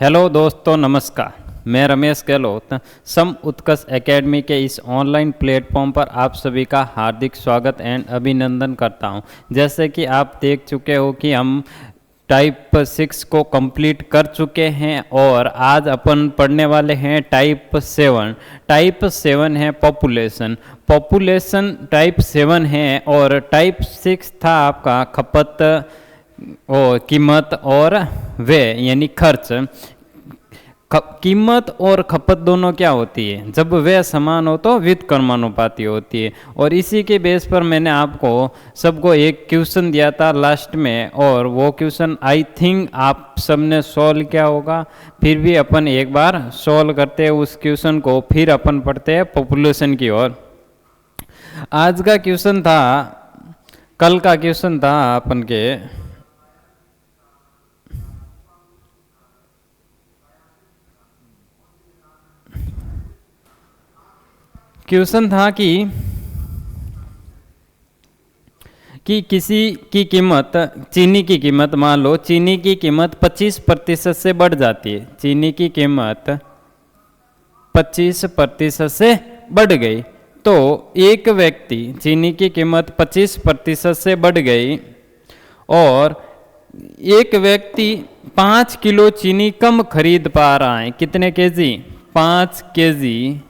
Hello दोस्तों, नमस्कार। मैं रमेश गहलोत सम उत्कर्ष एकेडमी के इस ऑनलाइन प्लेटफॉर्म पर आप सभी का हार्दिक स्वागत एंड अभिनंदन करता हूं। जैसे कि आप देख चुके हो कि हम टाइप 6 को कंप्लीट कर चुके हैं और आज अपन पढ़ने वाले हैं टाइप 7। टाइप 7 है पॉपुलेशन। पॉपुलेशन टाइप 7 है और टाइप 6 था आपका खपत और कीमत और व्यय यानी खर्च। कीमत और खपत दोनों क्या होती है? जब व्यय समान हो तो व्युत्क्रमानुपाती होती है। और इसी के बेस पर मैंने आपको सबको एक क्वेश्चन दिया था लास्ट में, और वो क्वेश्चन आई थिंक आप सबने सॉल्व किया होगा। फिर भी अपन एक बार सॉल्व करते हैं उस क्वेश्चन को, फिर अपन पढ़ते हैं पॉपुलेशन की ओर। आज का क्वेश्चन था, कल का क्वेश्चन था अपन के क्वेश्चन था कि किसी की कीमत, चीनी की कीमत, मान लो चीनी की कीमत 25% से बढ़ जाती है। चीनी की कीमत 25% से बढ़ गई तो एक व्यक्ति, चीनी की कीमत 25% से बढ़ गई और एक व्यक्ति 5 किलो चीनी कम खरीद पा रहा है। कितने केजी? 5 केजी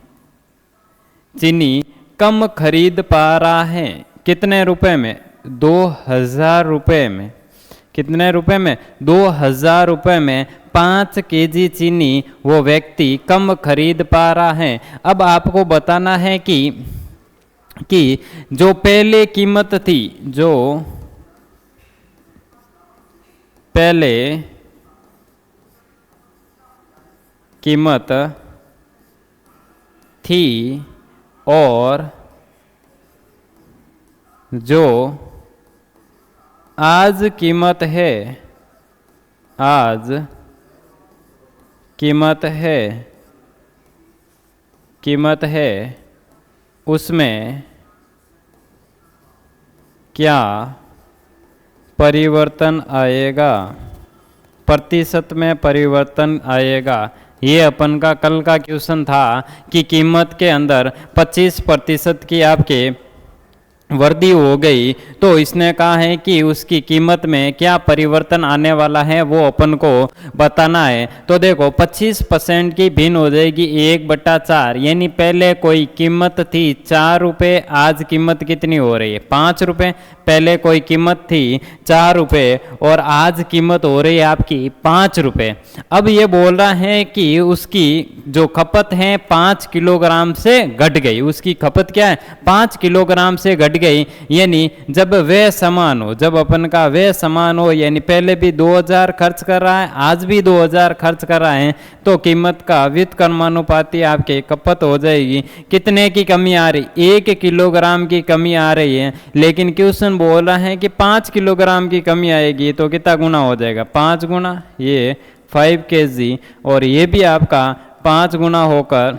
चीनी कम खरीद पा रहा है। कितने रुपए में? 2000 रुपये में। कितने रुपए में? 2000 रुपये में 5 केजी चीनी वो व्यक्ति कम खरीद पा रहा है। अब आपको बताना है कि जो पहले कीमत थी, जो पहले कीमत थी और जो आज कीमत है, आज कीमत है उसमें क्या परिवर्तन आएगा? प्रतिशत में परिवर्तन आएगा। ये अपन का कल का क्वेश्चन था कि कीमत के अंदर 25% की आपके वृद्धि हो गई तो इसने कहा है कि उसकी कीमत में क्या परिवर्तन आने वाला है वो अपन को बताना है। तो देखो 25% की भिन्न हो जाएगी 1/4, यानी पहले कोई कीमत थी 4 रुपये, आज कीमत कितनी हो रही है? 5 रुपये। पहले कोई कीमत थी 4 रुपये और आज कीमत हो रही है आपकी 5 रुपये। अब ये बोल रहा है कि उसकी जो खपत है 5 किलोग्राम से घट गई। उसकी खपत क्या है? 5 किलोग्राम से घट गई। यानी जब व्यय समान हो, जब अपन का व्यय समान हो, यानी पहले भी 2000 खर्च कर रहा है, आज भी 2000 खर्च कर रहा है, तो कीमत का व्युत्क्रमानुपाती आपके खपत हो जाएगी। कितने की कमी आ रही? 1 किलोग्राम की कमी आ रही है। लेकिन क्वेश्चन बोल रहा है कि 5 किलोग्राम की कमी आएगी तो कितना गुना हो जाएगा? 5 गुना, ये 5 केजी, और ये भी आपका 5 गुना होकर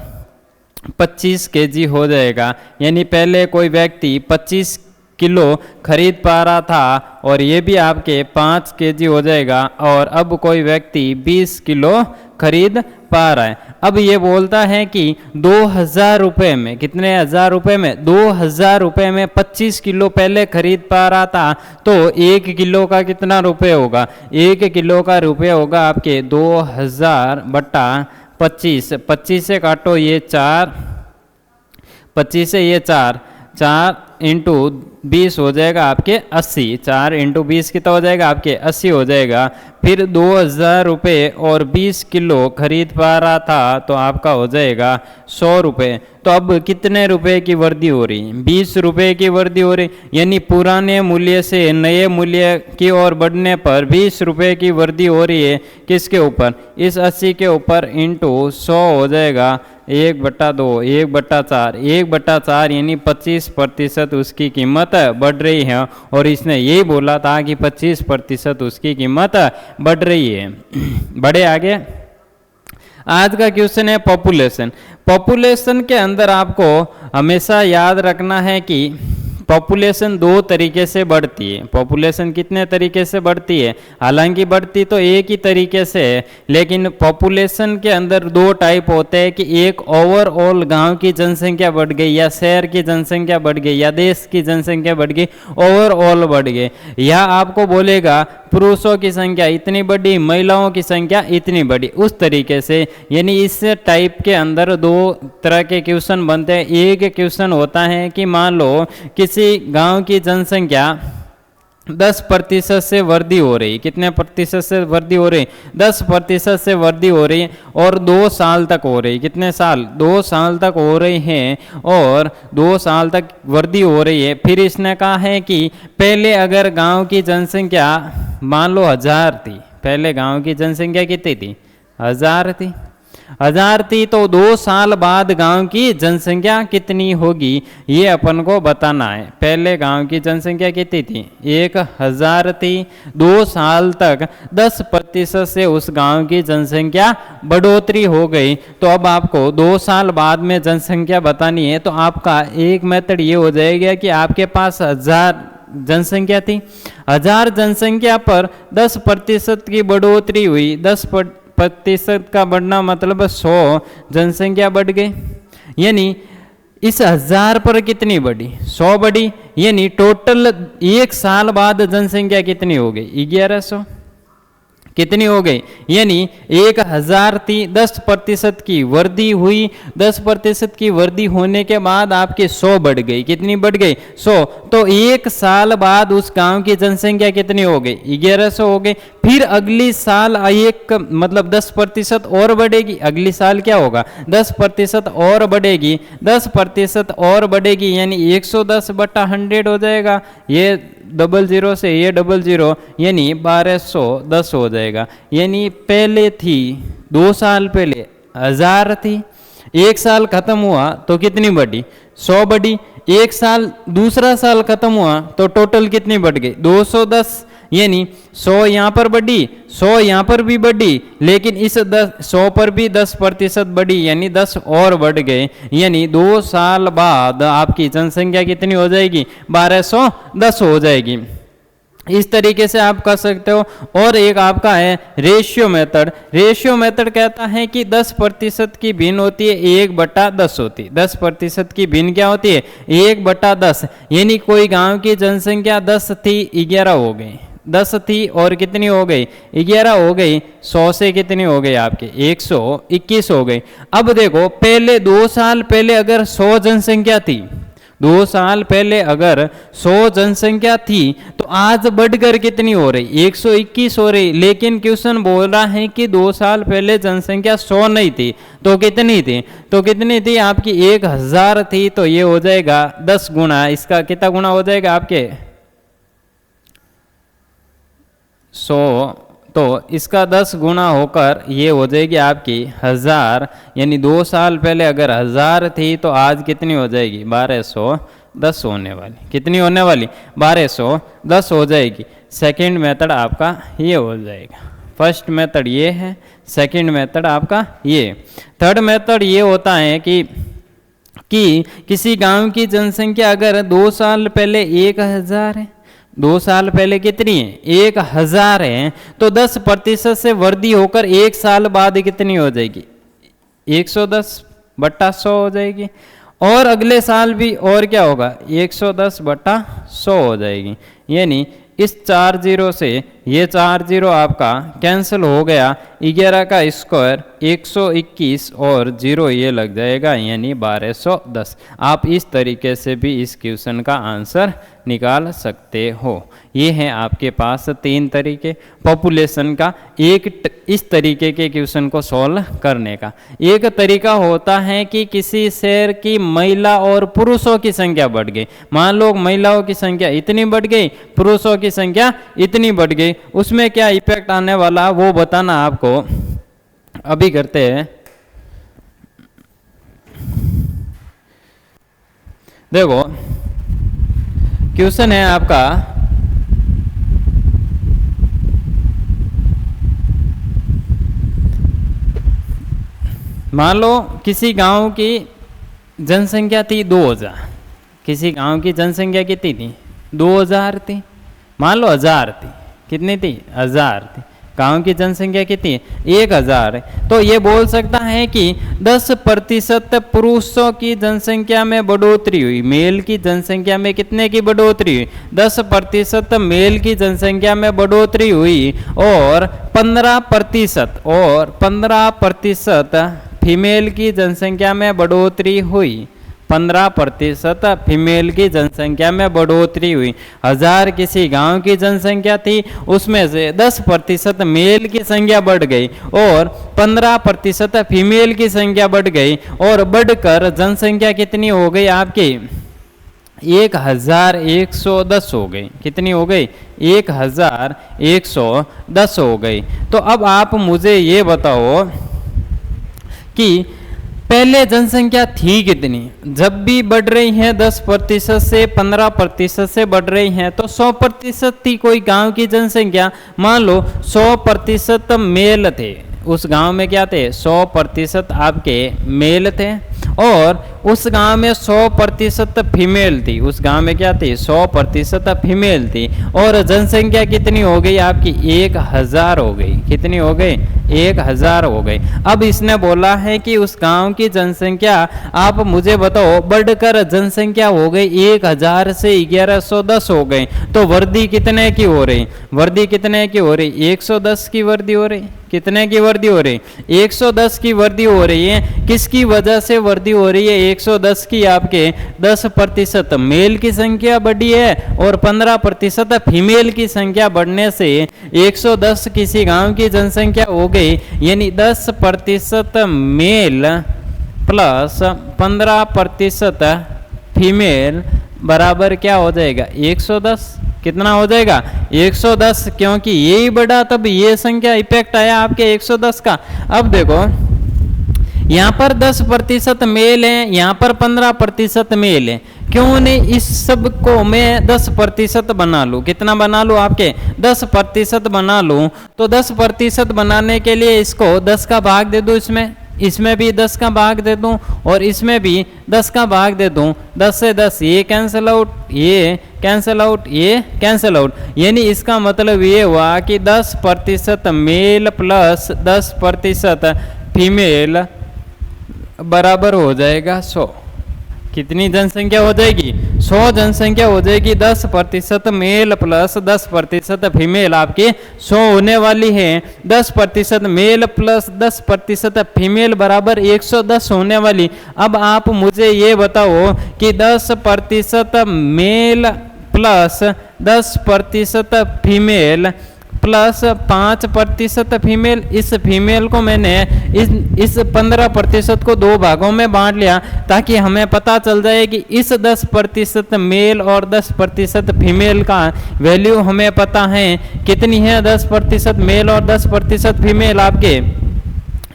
25 केजी हो जाएगा। यानी पहले कोई व्यक्ति 25 किलो खरीद पा रहा था और ये भी आपके 5 केजी हो जाएगा, और अब कोई व्यक्ति 20 किलो खरीद पा रहा है। अब ये बोलता है कि 2000 रुपये में, कितने हजार रुपये में? 2000 रुपये में 25 किलो पहले खरीद पा रहा था, तो 1 किलो का कितना रुपये होगा? 1 किलो का रुपये होगा आपके 2000 बटा 25। 25 से काटो ये 4, 25 से ये 4 इंटू 20 हो जाएगा आपके 80। 4 इंटू 20 कितना हो जाएगा? आपके 80 हो जाएगा। फिर 2000 रुपये और 20 किलो खरीद पा रहा था तो आपका हो जाएगा 100 रुपये। तो अब कितने रुपए की वृद्धि हो रही? 20 रुपये की वृद्धि हो रही। यानी पुराने मूल्य से नए मूल्य की ओर बढ़ने पर 20 रुपये की वृद्धि हो रही है। किसके ऊपर? इस 80 के ऊपर इंटू 100 हो जाएगा 1/2, 1/4। 1/4 यानी 25% उसकी कीमत बढ़ रही है। और इसने यही बोला था कि 25% उसकी कीमत बढ़ रही है। बढ़े आगे। आज का क्वेश्चन है पॉपुलेशन। पॉपुलेशन के अंदर आपको हमेशा याद रखना है कि पॉपुलेशन दो तरीके से बढ़ती है। पॉपुलेशन कितने तरीके से बढ़ती है? हालांकि बढ़ती तो एक ही तरीके से है, लेकिन पॉपुलेशन के अंदर दो टाइप होते हैं कि एक ओवरऑल गांव की जनसंख्या बढ़ गई या शहर की जनसंख्या बढ़ गई या देश की जनसंख्या बढ़ गई, ओवरऑल बढ़ गई। यह आपको बोलेगा पुरुषों की संख्या इतनी बढ़ी, महिलाओं की संख्या इतनी बढ़ी, उस तरीके से। यानी इस टाइप के अंदर दो तरह के क्वेश्चन बनते हैं। एक क्वेश्चन होता है कि मान लो किसी गांव की जनसंख्या 10% से वृद्धि हो रही। कितने प्रतिशत से वृद्धि हो रही? 10% से वृद्धि हो रही और 2 साल तक हो रही। कितने साल? 2 साल तक हो रही है और 2 साल तक वृद्धि हो रही है। फिर इसने कहा है कि पहले अगर गांव की जनसंख्या मान लो 1000 थी, पहले गांव की जनसंख्या कितनी थी? 1000 थी। 1000 थी तो 2 साल बाद गांव की जनसंख्या कितनी होगी, ये अपन को बताना है। पहले गांव की जनसंख्या कितनी थी? 1000 थी। 2 साल तक 10% से उस गांव की जनसंख्या बढ़ोतरी हो गई। तो अब आपको 2 साल बाद में जनसंख्या बतानी है। तो आपका एक मेथड ये हो जाएगा कि आपके पास 1000 जनसंख्या थी, 1000 जनसंख्या पर 10% की बढ़ोतरी हुई। 10% का बढ़ना मतलब 100 जनसंख्या बढ़ गई। यानी इस 1000 पर कितनी बढ़ी? 100 बढ़ी। यानी टोटल एक साल बाद जनसंख्या कितनी हो गई? 1100। कितनी हो गई? यानी 1000 थी, 10% की वृद्धि हुई। 10% की वृद्धि होने के बाद आपकी 100 बढ़ गई। कितनी बढ़ गई? 100। तो एक साल बाद उस गांव की जनसंख्या कितनी हो गई? 1100 हो गई। फिर अगली साल एक मतलब 10% और बढ़ेगी। अगली साल क्या होगा? 10% और बढ़ेगी। 10% और बढ़ेगी यानी 110/100 हो जाएगा। ये 00 से ये 00 यानी 1210 हो जाएगा। यानी पहले थी 2 साल पहले 1000 थी, एक साल खत्म हुआ तो कितनी बढ़ी? 100 बढ़ी। एक साल दूसरा साल खत्म हुआ तो टोटल कितनी बढ़ गई? 210। यानी 100 यहाँ पर बढ़ी, 100 यहाँ पर भी बढ़ी, लेकिन इस 100 पर भी 10% बढ़ी यानी 10 और बढ़ गए। यानी 2 साल बाद आपकी जनसंख्या कितनी हो जाएगी? 1210 हो जाएगी। इस तरीके से आप कर सकते हो। और एक आपका है रेशियो मेथड। रेशियो मेथड कहता है कि 10% की भिन्न होती है 1/10 होती है। 10% की भिन्न क्या होती है? 1/10। यानी कोई गांव की जनसंख्या 10 थी, 11 हो गई। 10 थी और कितनी हो गई? 11 हो गई। 100 से कितनी हो गई आपके? 121 हो गई। अब देखो पहले 2 साल पहले अगर 100 जनसंख्या थी, 2 साल पहले अगर 100 जनसंख्या थी तो आज बढ़कर कितनी हो रही? 121 हो रही। लेकिन क्वेश्चन बोल रहा है कि 2 साल पहले जनसंख्या 100 नहीं थी तो कितनी थी? तो कितनी थी आपकी? 1000 थी। तो ये हो जाएगा 10 गुना। इसका कितना गुना हो जाएगा आपके? 100। तो इसका 10 गुना होकर ये हो जाएगी आपकी 1000। यानी 2 साल पहले अगर 1000 थी तो आज कितनी हो जाएगी? 1210 होने वाली। कितनी होने वाली? 1210 हो जाएगी। सेकंड मेथड आपका ये हो जाएगा। फर्स्ट मेथड ये है, सेकंड मेथड आपका ये। थर्ड मेथड ये होता है कि किसी गांव की जनसंख्या अगर 2 साल पहले 1000 है, 2 साल पहले कितनी है? 1000 है, तो 10% से वृद्धि होकर एक साल बाद कितनी हो जाएगी? 110/100 हो जाएगी। और अगले साल भी और क्या होगा? 110/100 हो जाएगी। यानी इस 4 0 से ये 4 0 आपका कैंसिल हो गया। 11 का स्क्वायर 121 और 0 ये लग जाएगा यानी 1210। आप इस तरीके से भी इस क्वेश्चन का आंसर निकाल सकते हो। ये है आपके पास 3 तरीके पॉपुलेशन का, एक इस तरीके के क्वेश्चन को सॉल्व करने का। एक तरीका होता है कि किसी शहर की महिला और पुरुषों की संख्या बढ़ गई। मान लो महिलाओं की संख्या इतनी बढ़ गई, पुरुषों की संख्या इतनी बढ़ गई, उसमें क्या इफेक्ट आने वाला वो बताना आपको। अभी करते हैं। देखो क्वेश्चन है आपका, मान लो किसी गांव की जनसंख्या थी 2000, किसी गांव की जनसंख्या कितनी थी? 2000 थी। मान लो 1000 थी, कितनी थी? 1000 थी। गांव की जनसंख्या कितनी? 1000 है। तो ये बोल सकता है कि 10% पुरुषों की जनसंख्या में बढ़ोतरी हुई, मेल की जनसंख्या में कितने की बढ़ोतरी हुई? 10% मेल की जनसंख्या में बढ़ोतरी हुई और 15% फीमेल की जनसंख्या में बढ़ोतरी हुई। 15% फीमेल की जनसंख्या में बढ़ोतरी हुई। 1000 किसी गांव की जनसंख्या थी, उसमें से 10% मेल की संख्या बढ़ गई और 15% फीमेल की संख्या बढ़ गई और बढ़कर जनसंख्या कितनी हो गई आपकी? 1110 हो गई। कितनी हो गई? 1110 हो गई। तो अब आप मुझे ये बताओ कि पहले जनसंख्या थी कितनी? जब भी बढ़ रही है 10% से 15% से बढ़ रही है तो 100% थी कोई गांव की जनसंख्या। मान लो 100% मेल थे उस गांव में, क्या थे? 100% आपके मेल थे और उस गांव में 100% फीमेल थी। उस गांव में क्या थी? 100% फीमेल थी और जनसंख्या कितनी हो गई आपकी? 1000 हो गई। कितनी हो गई? 1000 हो गई। अब इसने बोला है कि उस गांव की जनसंख्या आप मुझे बताओ बढ़कर जनसंख्या हो गई 1000 से 1110 हो गई। तो वृद्धि कितने की हो रही? वृद्धि कितने की हो रही? 110 की वृद्धि हो रही। कितने की वृद्धि हो रही? 110 की वृद्धि हो रही है। किसकी वजह से वृद्धि हो रही है 110 की? आपके 10% मेल की संख्या बढ़ी है और 15% फीमेल की संख्या बढ़ने से 110 किसी गांव की जनसंख्या हो गई। यानी 10% मेल प्लस 15% फीमेल बराबर क्या हो जाएगा? 110। कितना हो जाएगा? 110। क्योंकि यही बढ़ा तब ये संख्या इफेक्ट आया आपके 110 का। अब देखो यहाँ पर 10% मेल है, यहाँ पर 15% मेल है। क्यों नहीं इस सब को मैं 10% बना लूँ? कितना बना लूँ आपके? 10% बना लूँ। तो 10% बनाने के लिए इसको 10 का भाग दे दूँ, इसमें भी 10 का भाग दे दूं और इसमें भी 10 का भाग दे दूं। 10 से 10 ये कैंसिल आउट, ये कैंसिल आउट, ये कैंसिल आउट। यानी इसका मतलब ये हुआ कि 10% मेल प्लस 10% फीमेल बराबर हो जाएगा 100। कितनी जनसंख्या हो जाएगी? 100 जनसंख्या हो जाएगी। 10% मेल प्लस 10% फीमेल आपकी 100 होने वाली है। 10% मेल प्लस 10% फीमेल बराबर 110 होने वाली। अब आप मुझे ये बताओ कि 10% male plus 10% female plus 5% female, इस फीमेल को मैंने इस 15% को 2 भागों में बांट लिया ताकि हमें पता चल जाए कि इस 10% मेल और 10% फीमेल का वैल्यू हमें पता है कितनी है। 10% मेल और 10% फीमेल आपके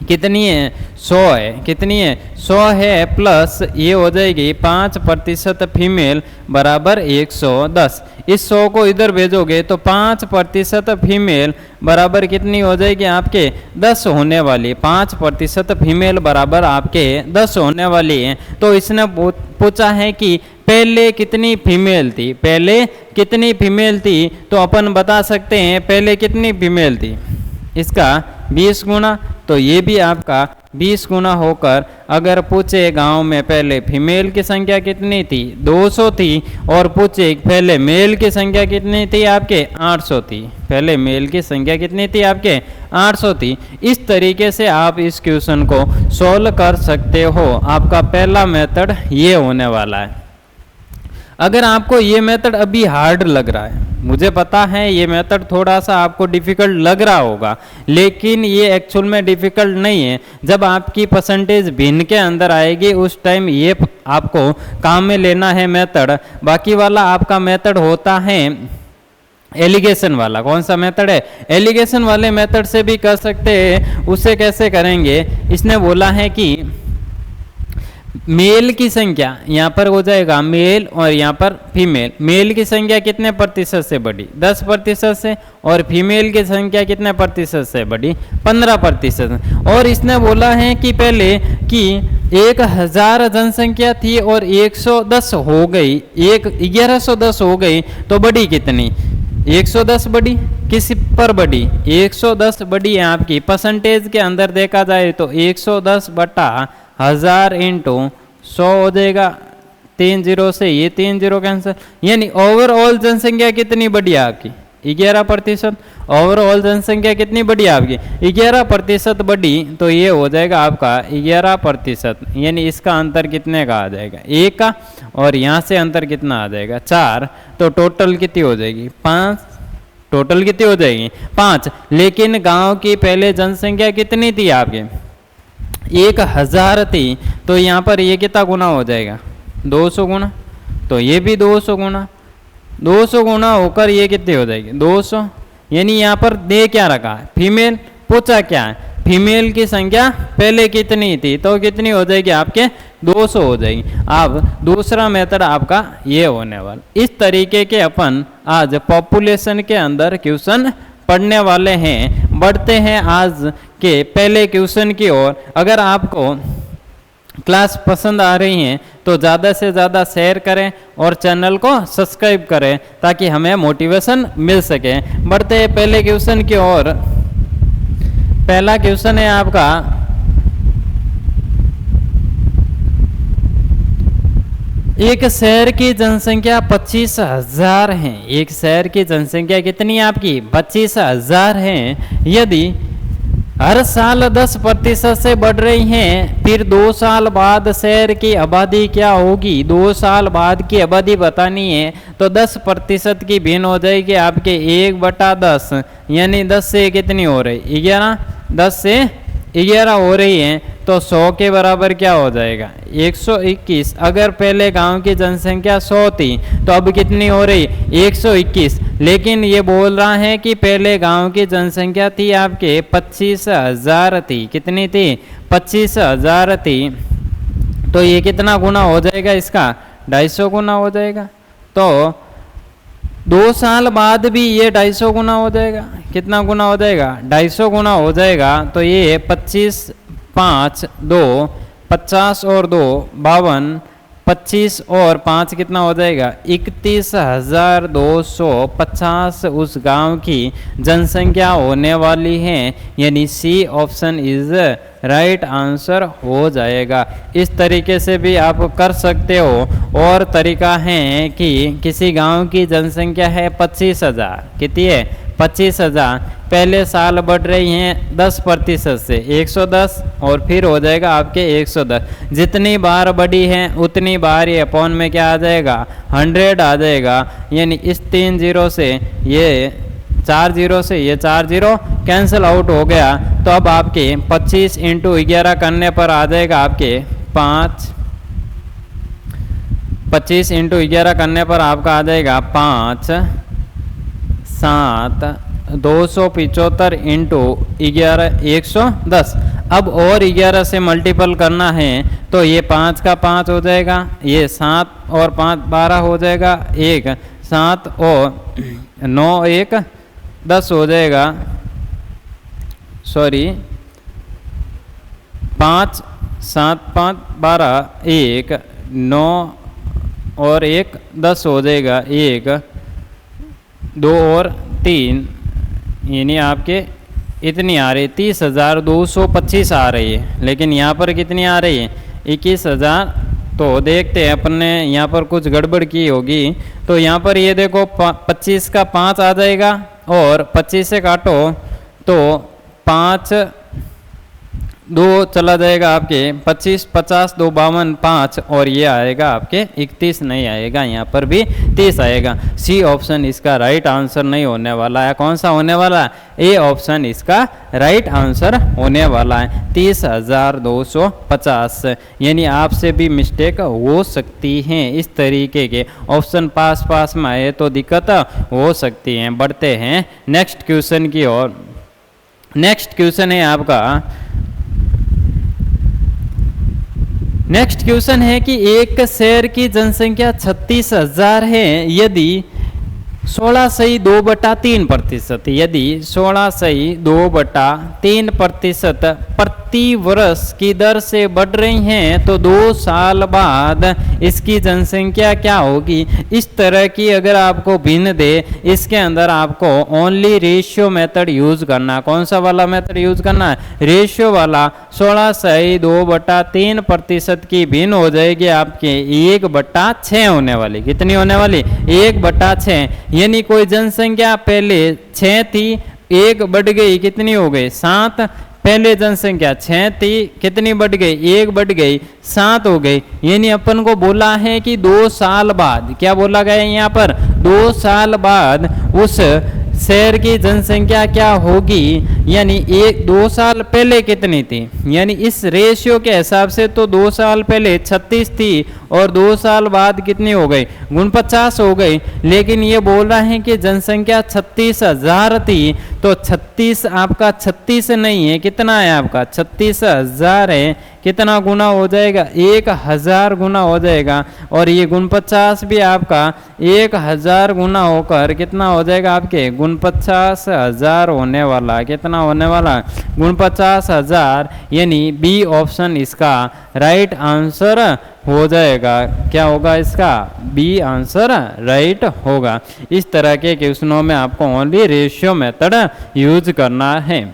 कितनी है? 100 है। कितनी है? 100 है प्लस ये हो जाएगी 5% फीमेल बराबर 110। इस 100 को इधर भेजोगे तो 5% फीमेल बराबर कितनी हो जाएगी आपके? 10 होने वाली। 5% फीमेल बराबर आपके 10 होने वाली है। तो इसने पूछा है कि पहले कितनी फीमेल थी? पहले कितनी फीमेल थी? तो अपन बता सकते हैं पहले कितनी फीमेल थी, इसका 20 गुना। तो ये भी आपका 20 गुना होकर अगर पूछे गांव में पहले फीमेल की संख्या कितनी थी? 200 थी और पूछे पहले मेल की संख्या कितनी थी आपके? 800 थी। पहले मेल की संख्या कितनी थी आपके? 800 थी। इस तरीके से आप इस क्वेश्चन को सॉल्व कर सकते हो। आपका पहला मेथड ये होने वाला है। अगर आपको ये मेथड अभी हार्ड लग रहा है, मुझे पता है ये मेथड थोड़ा सा आपको डिफ़िकल्ट लग रहा होगा, लेकिन ये एक्चुअल में डिफ़िकल्ट नहीं है। जब आपकी परसेंटेज भिन्न के अंदर आएगी उस टाइम ये आपको काम में लेना है मेथड। बाकी वाला आपका मेथड होता है एलिगेशन वाला। कौन सा मेथड है? एलिगेशन वाले मेथड से भी कर सकते हैं। उसे कैसे करेंगे? इसने बोला है कि मेल की संख्या यहाँ पर हो जाएगा मेल और यहाँ पर फीमेल। मेल की संख्या कितने प्रतिशत से बढ़ी? 10% से। और फीमेल की संख्या कितने प्रतिशत से बढ़ी? 15%। और इसने बोला है कि पहले कि 1000 जनसंख्या थी और 110 हो गई, 1110 हो गई, तो बढ़ी कितनी? 110 बढ़ी। किस पर बढ़ी? 110 बढ़ी है आपकी। परसेंटेज के अंदर देखा जाए तो 110 बटा 1000 इंटू 100 हो जाएगा। 3 जीरो से ये 3 जीरो कैंसिल, यानी ओवरऑल जनसंख्या कितनी बढ़ी आपकी? 11%। ओवरऑल जनसंख्या कितनी बढ़ी आपकी? 11% बढ़ी, तो ये हो जाएगा आपका 11%, यानी इसका अंतर कितने का आ जाएगा? 1 का, और यहाँ से अंतर कितना आ जाएगा? 4। तो टोटल कितनी हो जाएगी? 5। टोटल कितनी हो जाएगी? 5। लेकिन गांव की पहले जनसंख्या कितनी थी आपके? 1000 थी, तो यहाँ पर ये कितना गुना हो जाएगा? 200 गुना। तो ये भी 200 गुना, 200 गुना होकर ये कितनी हो जाएगी? 200। यानी यहाँ पर दे क्या रखा है? फीमेल। पूछा क्या है? फीमेल की संख्या पहले कितनी थी, तो कितनी हो जाएगी आपके? 200 हो जाएगी। अब दूसरा मेथड आपका ये होने वाला। इस तरीके के अपन आज पॉपुलेशन के अंदर क्वेश्चन पढ़ने वाले हैं। बढ़ते हैं आज के पहले क्वेश्चन की ओर। अगर आपको क्लास पसंद आ रही हैं तो ज़्यादा से ज़्यादा शेयर करें और चैनल को सब्सक्राइब करें ताकि हमें मोटिवेशन मिल सके। बढ़ते हैं पहले क्वेश्चन की ओर। पहला क्वेश्चन है आपका, एक शहर की जनसंख्या 25,000 है। एक शहर की जनसंख्या कितनी है आपकी? 25,000 है। यदि हर साल 10% से बढ़ रही हैं, फिर 2 साल बाद शहर की आबादी क्या होगी? 2 साल बाद की आबादी बतानी है, तो 10% की भिन्न हो जाएगी आपके 1/10, यानी 10 से कितनी हो रही? 11। 10 से 11 हो रही है, तो 100 के बराबर क्या हो जाएगा? 121। अगर पहले गांव की जनसंख्या 100 थी, तो अब कितनी हो रही? 121। लेकिन ये बोल रहा है कि पहले गांव की जनसंख्या थी आपके 25,000 थी। कितनी थी? 25,000 थी। तो ये कितना गुना हो जाएगा इसका? 250 गुना हो जाएगा। तो 2 साल बाद भी ये 250 गुना हो जाएगा। कितना गुना हो जाएगा? 250 गुना हो जाएगा। तो ये 25, 5, 2, 50 और 2, 52, 25 और 5 कितना हो जाएगा? 31,250 उस गांव की जनसंख्या होने वाली है, यानी C option is right answer हो जाएगा। इस तरीके से भी आप कर सकते हो। और तरीका है कि किसी गांव की जनसंख्या है 25,000, कितनी है? 25,000। पहले साल बढ़ रही हैं 10% से 110, और फिर हो जाएगा आपके 110। जितनी बार बढ़ी हैं उतनी बार ये अपॉन में क्या आ जाएगा? 100 आ जाएगा। यानी इस 3 जीरो से ये 4 जीरो से ये 4 जीरो कैंसिल आउट हो गया। तो अब आपके 25 × 11 करने पर आ जाएगा आपके 5। 25 × 11 करने पर आपका आ जाएगा 5, 7, 275 × 11 110। अब और 11 से मल्टीपल करना है, तो ये 5 का 5 हो जाएगा, ये 7 और 5 12 हो जाएगा, 1 7 और 9 1 10 हो जाएगा। सॉरी, 5 7 5 12, 1 9 और 1 10 हो जाएगा, 1 2 और 3, यानी आपके इतनी आ रही है 30,225 आ रही है। लेकिन यहाँ पर कितनी आ रही है? 21,000। तो देखते हैं, अपन ने यहाँ पर कुछ गड़बड़ की होगी। तो यहाँ पर ये देखो 25 का 5 आ जाएगा, और 25 से काटो तो 5 2 चला जाएगा आपके 25 50 2 52 5, और ये आएगा आपके 31 नहीं आएगा, यहाँ पर भी 30 आएगा। सी ऑप्शन इसका राइट आंसर नहीं होने वाला है। कौन सा होने वाला है? ए ऑप्शन इसका राइट आंसर होने वाला है, 30,250। यानी आपसे भी मिस्टेक हो सकती है। इस तरीके के ऑप्शन पास में आए तो दिक्कत हो सकती है। बढ़ते हैं नेक्स्ट क्वेश्चन की ओर। नेक्स्ट क्वेश्चन है आपका, नेक्स्ट क्वेश्चन है कि एक शहर की जनसंख्या 36,000 है। यदि 16.2/3%, यदि 16.2/3% प्रति वर्ष की दर से बढ़ रही हैं तो 2 साल बाद इसकी जनसंख्या क्या होगी। इस तरह की अगर आपको भिन्न दे, इसके अंदर आपको ओनली रेशियो मेथड यूज करना। कौन सा वाला मेथड यूज करना है? रेशियो वाला। 16/2/3% की भिन्न हो जाएगी आपके 1/6 होने वाली। कितनी होने वाली? 1/6। यानी कोई जनसंख्या पहले 6 थी, 1 बढ़ गई, कितनी हो गई? 7। पहले जनसंख्या 6 थी, कितनी बढ़ गई? 1 बढ़ गई, 7 हो गई। यानी अपन को बोला है कि 2 साल बाद, क्या बोला गया है यहाँ पर? 2 साल बाद उस शहर की जनसंख्या क्या होगी। यानी 2 साल पहले कितनी थी? यानी इस रेशियो के हिसाब से तो 2 साल पहले 36 थी और 2 साल बाद कितनी हो गई? 49 हो गई। लेकिन ये बोल रहा है कि जनसंख्या 36,000 थी, तो 36 आपका 36 नहीं है, कितना है आपका? 36,000 है। कितना गुना हो जाएगा? 1000 गुना हो जाएगा। और ये 49 भी आपका 1000 गुना होकर कितना हो जाएगा आपके? 49,000 होने वाला। कितना होने वाला? 49,000। यानी बी ऑप्शन इसका राइट आंसर हो जाएगा। क्या होगा इसका? बी आंसर राइट होगा। इस तरह के क्वेश्चनों में आपको ओनली रेशियो मेथड यूज करना है।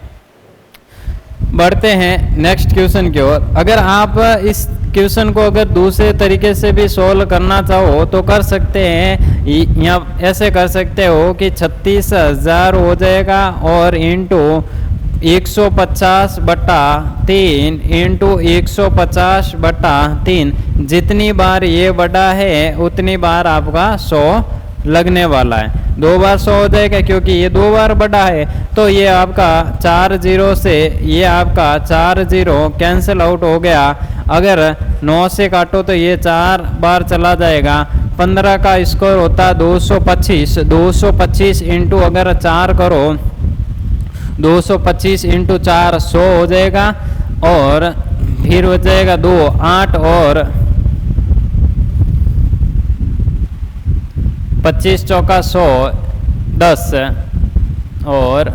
बढ़ते हैं नेक्स्ट क्वेश्चन की ओर। अगर आप इस क्वेश्चन को अगर दूसरे तरीके से भी सोल्व करना चाहो तो कर सकते हैं। यहाँ ऐसे कर सकते हो कि 36,000 हो जाएगा और इंटू 150/3 इंटू 150/3। जितनी बार ये बढ़ा है उतनी बार आपका 100 लगने वाला है। 2 बार 100 हो जाएगा क्योंकि ये 2 बार बढ़ा है। तो ये आपका 4 0 से ये आपका 4 0 कैंसिल आउट हो गया। अगर 9 से काटो तो ये 4 बार चला जाएगा। 15 का स्कोर होता है 225। 225 इंटू अगर 4 करो, 225 इंटू 4 100 हो जाएगा। और फिर हो जाएगा 2 8 और 25 चौका 100 10 और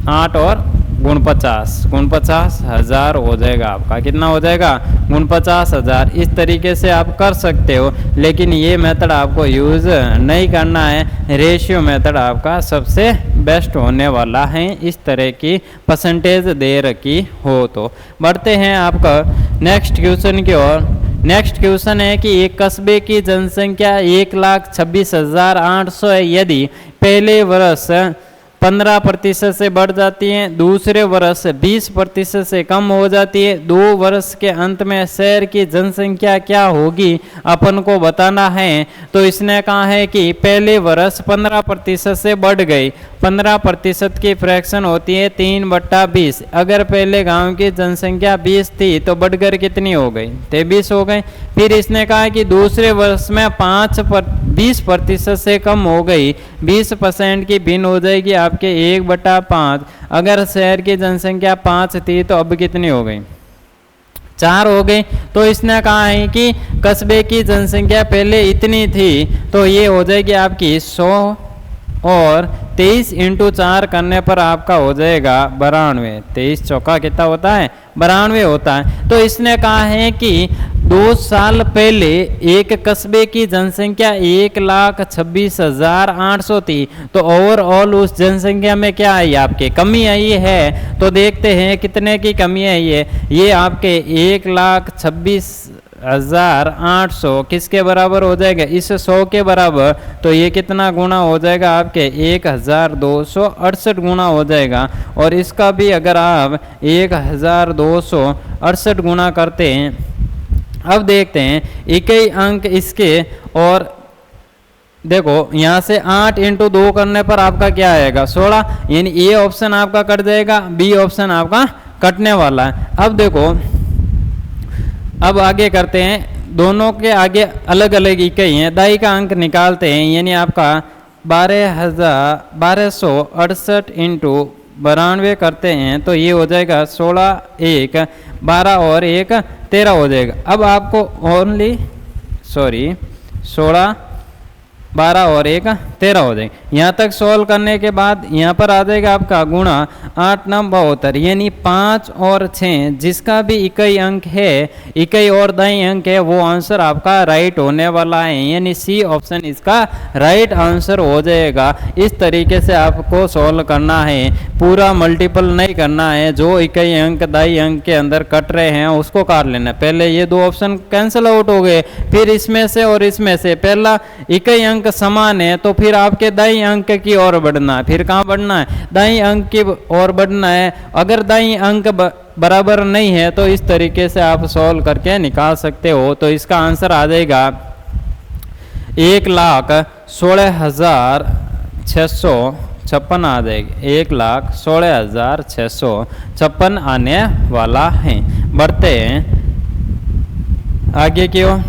8 और 49,000 हो जाएगा आपका। कितना हो जाएगा? 49,000। इस तरीके से आप कर सकते हो, लेकिन ये मेथड आपको यूज नहीं करना है। रेशियो मेथड आपका सबसे बेस्ट होने वाला है, इस तरह की परसेंटेज दे रखी हो तो। बढ़ते हैं आपका नेक्स्ट क्वेश्चन की ओर। नेक्स्ट क्वेश्चन है कि एक कस्बे की जनसंख्या 1,26,800 है। यदि पहले वर्ष 15% से बढ़ जाती है, दूसरे वर्ष 20% से कम हो जाती है, 2 वर्ष के अंत में शहर की जनसंख्या क्या होगी अपन को बताना है। तो इसने कहा है कि पहले वर्ष 15% से बढ़ गई। 15% की फ्रैक्शन होती है 3/20। अगर पहले गांव की जनसंख्या 20 थी तो बढ़कर कितनी हो गई? 23 हो गई। फिर इसने कहा कि दूसरे वर्ष में 20% से कम हो गई, 20% की भिन्न हो जाएगी आपके 1/5। अगर शहर की जनसंख्या 5 थी तो अब कितनी हो गई? 4 हो गई। तो इसने कहा है कि कस्बे की जनसंख्या पहले इतनी थी, तो ये हो जाएगी आपकी 100 और 23 इंटू 4 करने पर आपका हो जाएगा 92। 23 चौका कितना होता है? 92 होता है। तो इसने कहा है कि 2 साल पहले एक कस्बे की जनसंख्या 1,26,800 थी, तो ओवरऑल उस जनसंख्या में क्या आई? आपके कमी आई है। तो देखते हैं कितने की कमी आई है। ये आपके 1,26,800 किसके बराबर हो जाएगा? इस 100 के बराबर। तो ये कितना गुना हो जाएगा? आपके 1,268 गुना हो जाएगा। और इसका भी अगर आप 1,268 गुना करते हैं, अब देखते हैं इकाई अंक इसके। और देखो यहाँ से 8 इंटू 2 करने पर आपका क्या आएगा? 16। यानी ए ऑप्शन आपका कट जाएगा, बी ऑप्शन आपका कटने वाला है। अब देखो, अब आगे करते हैं। दोनों के आगे अलग अलग इकाई हैं, दाई का अंक निकालते हैं। यानी आपका 12,1268 इंटू 92 करते हैं तो ये हो जाएगा 16 1 12 और 1 13 हो जाएगा। अब आपको 16 12 और 1 13 हो जाएगी। यहाँ तक सॉल्व करने के बाद यहाँ पर आ जाएगा आपका गुणा 8 9 72, यानी 5 और 6 जिसका भी इकाई अंक है, इकाई और दाई अंक है, वो आंसर आपका राइट होने वाला है, यानी सी ऑप्शन इसका राइट आंसर हो जाएगा। इस तरीके से आपको सॉल्व करना है, पूरा मल्टीपल नहीं करना है, जो इकाई अंक दाई अंक के अंदर कट रहे हैं उसको काट लेना। पहले ये दो ऑप्शन कैंसिल आउट हो गए, फिर इसमें से और इसमें से, पहला इकाई अंक समान है तो फिर आपके दाई अंक की ओर बढ़ना है, फिर कहाँ बढ़ना है, दाई अंक की ओर बढ़ना है। अगर दाई अंक बराबर नहीं है तो इस तरीके से आप सॉल्व करके निकाल सकते हो। तो इसका आंसर आ जाएगा 1,16,656 आ जाएगी, 1,16,656 आने वाला है। बढ़ते हैं आगे की ओर,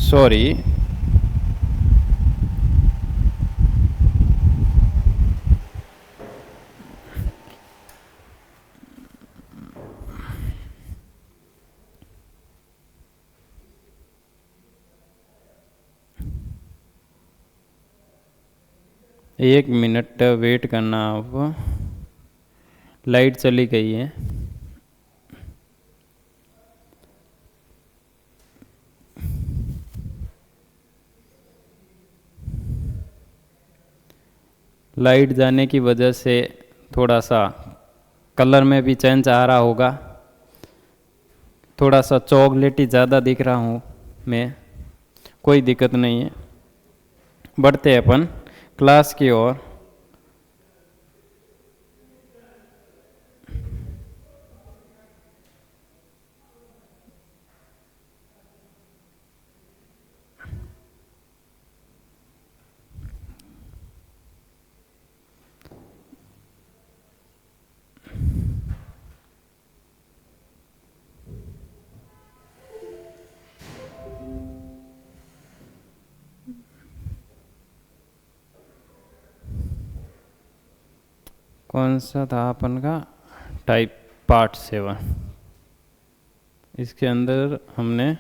सॉरी एक मिनट वेट करना, आप लाइट चली गई है। लाइट जाने की वजह से थोड़ा सा कलर में भी चेंज आ रहा होगा, थोड़ा सा चॉकलेटी ज़्यादा दिख रहा हूँ मैं, कोई दिक्कत नहीं है। बढ़ते हैं अपन क्लास की ओर। कौन सा था अपन का टाइप पार्ट 7, इसके अंदर हमने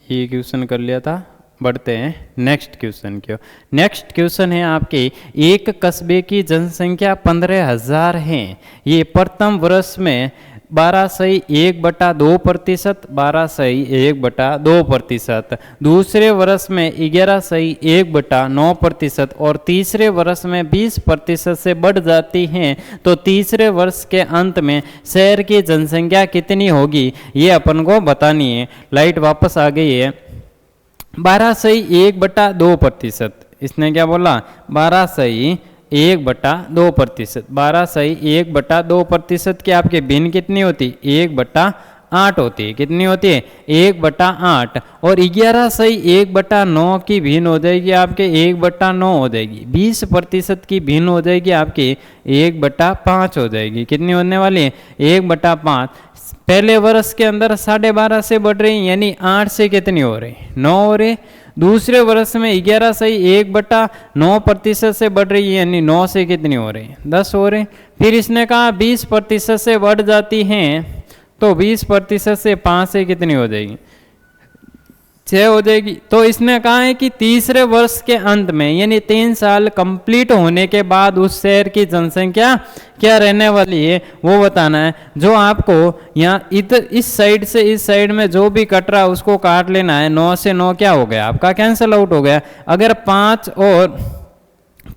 ये क्वेश्चन कर लिया था। बढ़ते हैं नेक्स्ट क्वेश्चन की ओर। नेक्स्ट क्वेश्चन है आपके, एक कस्बे की जनसंख्या 15,000 है, ये प्रथम वर्ष में 12.1/2%, 12.1/2%, दूसरे वर्ष में 11.1/9% और तीसरे वर्ष में 20% से बढ़ जाती हैं, तो तीसरे वर्ष के अंत में शहर की जनसंख्या कितनी होगी, ये अपन को बतानी है। लाइट वापस आ गई है। 12.1/2%, इसने क्या बोला, 12.1/2%, 12.1/2% की आपके भिन्न कितनी होती, 1/8 होती है। कितनी होती है, 1/8। और 11.1/9 की भिन्न हो जाएगी आपके 1/9 हो जाएगी। 20% की भिन्न हो जाएगी आपकी 1/5 हो जाएगी। कितनी होने वाली है, 1/5। पहले वर्ष के अंदर 12.5 से बढ़ रही, यानी 8 से कितनी हो रही, 9 हो रही। दूसरे वर्ष में 11.1/9% से बढ़ रही है, यानी 9 से कितनी हो रही, 10 हो रही। फिर इसने कहा 20% से बढ़ जाती हैं, तो 20% से 5 से कितनी हो जाएगी, 6 हो जाएगी। तो इसने कहा है कि तीसरे वर्ष के अंत में, यानी 3 साल कंप्लीट होने के बाद उस शहर की जनसंख्या क्या रहने वाली है वो बताना है। जो आपको यहाँ इधर इस साइड से इस साइड में जो भी कट रहा है उसको काट लेना है। 9 से 9 क्या हो गया आपका, कैंसिल आउट हो गया। अगर 5 और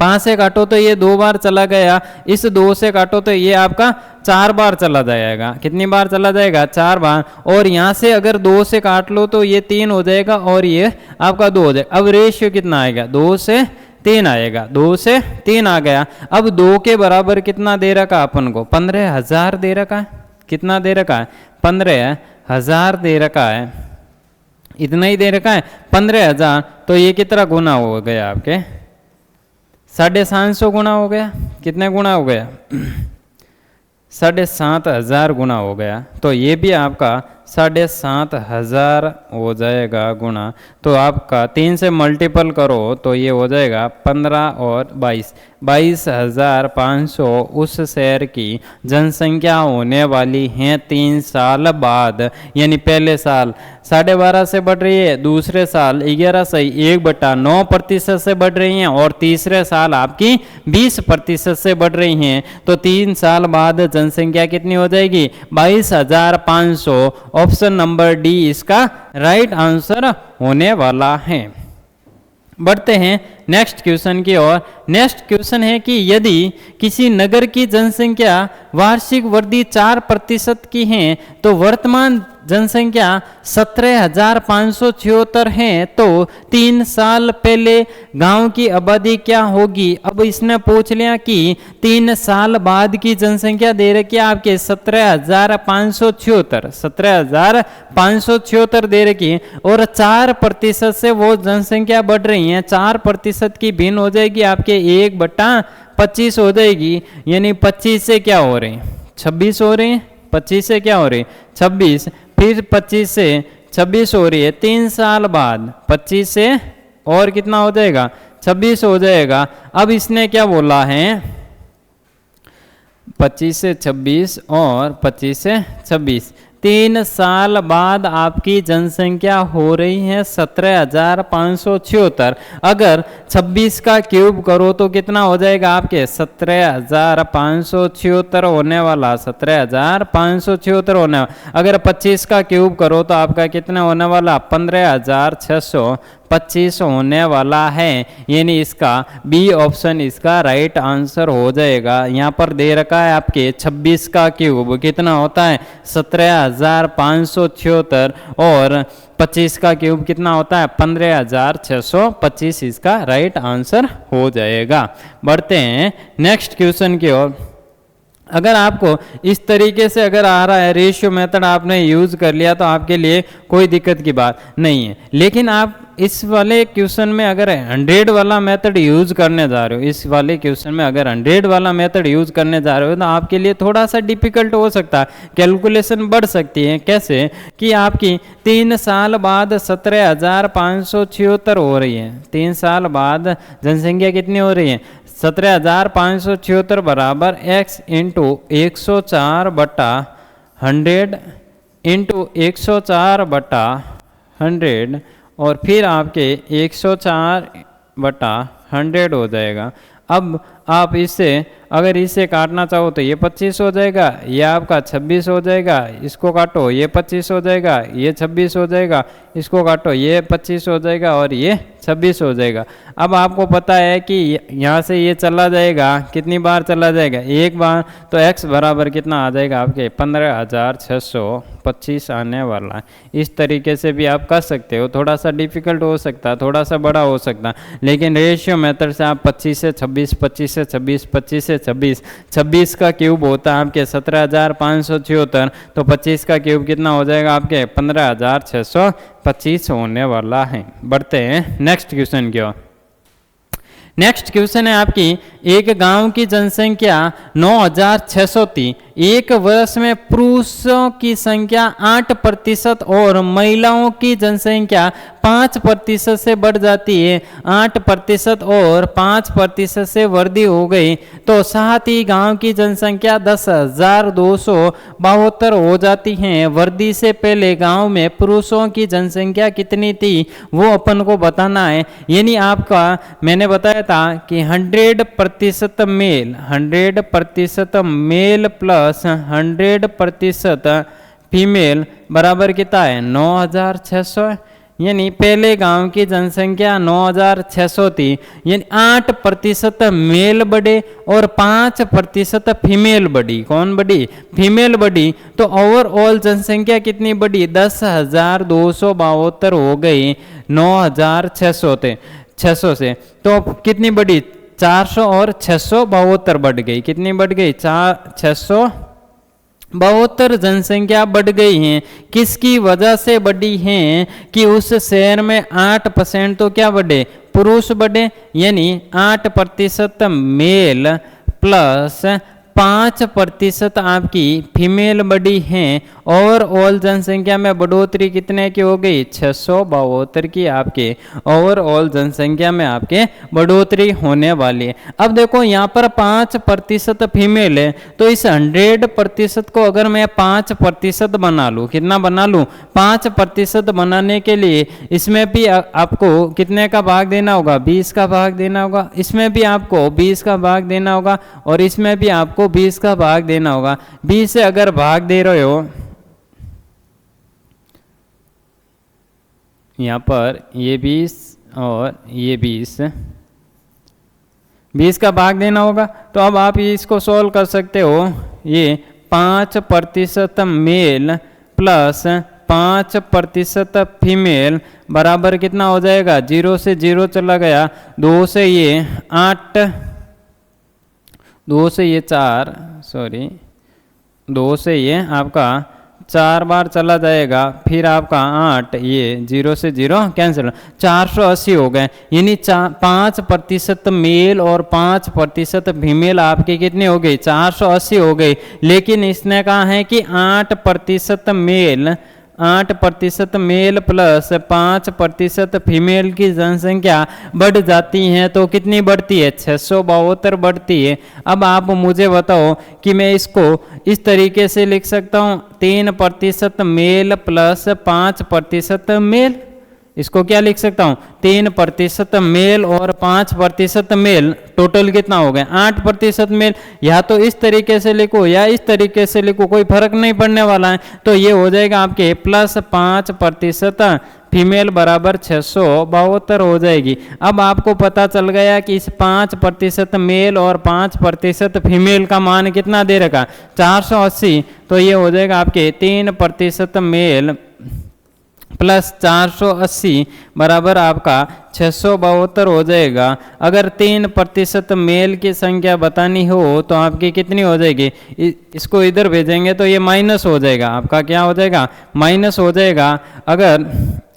5 से काटो तो ये 2 बार चला गया, इस 2 से काटो तो ये आपका 4 बार चला जाएगा। कितनी बार चला जाएगा, 4 बार। और यहाँ से अगर 2 से काट लो तो ये 3 हो जाएगा और ये आपका 2 हो जाएगा। अब रेशियो कितना आएगा, 2 से 3 आएगा, 2 से 3 आ गया। अब 2 के बराबर कितना दे रखा अपन को, 15,000 दे रखा है। कितना दे रखा है, 15,000 दे रखा है। इतना ही दे रखा है 15,000, तो ये कितना गुना हो गया आपके, 750 गुना हो गया। कितने गुना हो गया, 7,500 गुना हो गया। तो ये भी आपका 7,500 हो जाएगा गुना। तो आपका 3 से मल्टीपल करो तो ये हो जाएगा 15 और 22, 22,500 उस शहर की जनसंख्या होने वाली है 3 साल बाद। यानी पहले साल 12.5 से बढ़ रही है, दूसरे साल 11.1/9% से बढ़ रही हैं और तीसरे साल आपकी 20% से बढ़ रही हैं। तो 3 साल बाद जनसंख्या कितनी हो जाएगी? 22,500। ऑप्शन नंबर डी इसका राइट आंसर होने वाला है। बढ़ते हैं नेक्स्ट क्वेश्चन की ओर। नेक्स्ट क्वेश्चन है कि यदि किसी नगर की जनसंख्या वार्षिक वृद्धि 4% की है तो वर्तमान जनसंख्या 17,576 है, तो 3 साल पहले गांव की आबादी क्या होगी? अब इसने पूछ लिया कि 3 साल बाद की जनसंख्या दे रखी है आपके 17,576 दे रखी है और 4% से वो जनसंख्या बढ़ रही है। 4% की भिन्न हो जाएगी आपके 1/25 हो जाएगी, यानी 25 से क्या हो रहे हैं? 26 हो रहे हैं। 25 से क्या हो रही है? 26। फिर 25 से 26 हो रही है। 3 साल बाद 25 से और कितना हो जाएगा? 26 हो जाएगा। अब इसने क्या बोला है? 25 से 26 और 25 से 26। 3 साल बाद आपकी जनसंख्या हो रही है 17,576। अगर 26 का क्यूब करो तो कितना हो जाएगा आपके? 17,576 होने वाला। 17,576 होने वाला। अगर 25 का क्यूब करो तो आपका कितना होने वाला? 15,625 होने वाला है। यानी इसका बी ऑप्शन इसका राइट आंसर हो जाएगा। यहाँ पर दे रखा है आपके 26 का क्यूब कितना होता है? 17,576 और 25 का क्यूब कितना होता है? 15,625। इसका राइट आंसर हो जाएगा। बढ़ते हैं नेक्स्ट क्वेश्चन की ओर। अगर आपको इस तरीके से अगर आ रहा है, रेशियो मेथड आपने यूज कर लिया तो आपके लिए कोई दिक्कत की बात नहीं है। लेकिन आप इस वाले क्वेश्चन में अगर 100 वाला मेथड यूज करने जा रहे हो, इस वाले क्वेश्चन में अगर 100 वाला मेथड यूज करने जा रहे हो तो आपके लिए थोड़ा सा डिफिकल्ट हो सकता है, कैलकुलेशन बढ़ सकती है। कैसे कि आपकी 3 साल बाद 17,576 हो रही है। 3 साल बाद जनसंख्या कितनी हो रही है? 17,576 बराबर x इंटू 104/100 इंटू 104/100 और फिर आपके 104/100 हो जाएगा। अब आप इससे अगर इसे काटना चाहो तो ये 25 हो जाएगा, ये आपका 26 हो जाएगा, इसको काटो ये 25 हो जाएगा, ये 26 हो जाएगा, इसको काटो ये 25 हो जाएगा और ये 26 हो जाएगा। अब आपको पता है कि यहाँ से ये चला जाएगा, कितनी बार चला जाएगा? एक बार। तो x बराबर कितना आ जाएगा आपके? 15,625 आने वाला है। इस तरीके से भी आप कर सकते हो। थोड़ा सा डिफिकल्ट हो सकता है, थोड़ा सा बड़ा हो सकता है, लेकिन रेशियो मेथड से आप 25 से 26, 25 से 26, 25 से 26, 26 का क्यूब होता है आपके 17,576, तो 25 का क्यूब कितना हो जाएगा आपके? 15,625 होने वाला है। बढ़ते हैं नेक्स्ट क्वेश्चन की ओर। नेक्स्ट क्वेश्चन है आपकी, एक गांव की जनसंख्या 9,600 थी। एक वर्ष में पुरुषों की संख्या 8% और महिलाओं की जनसंख्या 5% से बढ़ जाती है। 8% और 5% से वृद्धि हो गई तो साथ ही गांव की जनसंख्या 10,272 हो जाती है। वृद्धि से पहले गांव में पुरुषों की जनसंख्या कितनी थी वो अपन को बताना है। यानी आपका मैंने बताया था कि 100% मेल, 100% मेल प्लस 100% फीमेल बराबर कितना है? 9,600। यानी पहले गांव की जनसंख्या 9,600 थी, यानी 8% मेल बढ़े और 5% फीमेल बढ़ी। कौन बढ़ी? फीमेल बढ़ी। तो ओवरऑल जनसंख्या कितनी बढ़ी? 10,272 हो गई 9,600 थे 600 से। तो कितनी बढ़ी? 400 और 672 बढ़ गई। कितनी बढ़ गई? 672 जनसंख्या बढ़ गई है। किसकी वजह से बढ़ी है? कि उस शहर में 8% तो क्या बढ़े? पुरुष बढ़े। यानी 8% मेल प्लस 5% आपकी फीमेल बढ़ी हैं, ओवरऑल जनसंख्या में बढ़ोतरी कितने की हो गई? 672 की आपके ओवरऑल जनसंख्या में आपके बढ़ोतरी होने वाली है। अब देखो यहाँ पर 5% फीमेल है, तो इस 100% को अगर मैं 5% बना लूँ, कितना बना लूँ? 5% बनाने के लिए इसमें भी आपको कितने का भाग देना होगा? 20 का भाग देना होगा। इसमें भी आपको 20 का भाग देना होगा और इसमें भी आपको 20 का भाग देना होगा। 20 से अगर भाग दे रहे हो, यहाँ पर ये 20 और ये 20 का भाग देना होगा। तो अब आप इसको सॉल्व कर सकते हो। ये 5% मेल प्लस 5% फीमेल बराबर कितना हो जाएगा? 0 से 0 चला गया, 2 से ये 8, 2 से ये 4, सॉरी 2 से ये आपका 4 बार चला जाएगा, फिर आपका 8, ये 0 से 0 कैंसिल, 480 हो गए। यानी 5% मेल और 5% फीमेल आपके कितने हो गए? 480 हो गए। लेकिन इसने कहा है कि 8% मेल प्लस 5% फीमेल की जनसंख्या बढ़ जाती है, तो कितनी बढ़ती है? 672 बढ़ती है। अब आप मुझे बताओ कि मैं इसको इस तरीके से लिख सकता हूँ, 3% मेल प्लस 5% मेल। इसको क्या लिख सकता हूँ? 3% मेल और 5% मेल, टोटल कितना हो गया? 8% मेल। या तो इस तरीके से लिखो या इस तरीके से लिखो, कोई फर्क नहीं पड़ने वाला है। तो ये हो जाएगा आपके प्लस 5% फीमेल बराबर 672 हो जाएगी। अब आपको पता चल गया कि इस 5% मेल और 5% फीमेल का मान कितना दे रखा? 480। तो ये हो जाएगा आपके 3% मेल प्लस 480 बराबर आपका 672 हो जाएगा। अगर 3% मेल की संख्या बतानी हो तो आपकी कितनी हो जाएगी? इसको इधर भेजेंगे तो ये माइनस हो जाएगा, आपका क्या हो जाएगा? माइनस हो जाएगा। अगर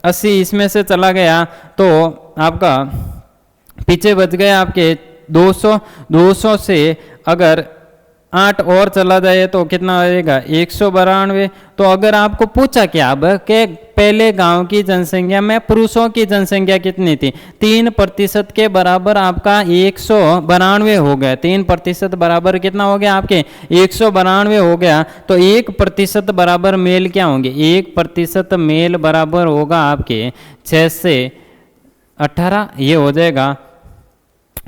80 इसमें से चला गया तो आपका पीछे बच गए आपके 200, 200 से अगर 8 और चला जाए तो कितना आएगा? 192। तो अगर आपको पूछा क्या अब कि पहले गांव की जनसंख्या में पुरुषों की जनसंख्या कितनी थी? 3% के बराबर आपका 192 हो गया। 3% बराबर कितना हो गया? आपके 192 हो गया। तो 1% बराबर मेल क्या होंगे? 1% मेल बराबर होगा आपके 6 से 18, ये हो जाएगा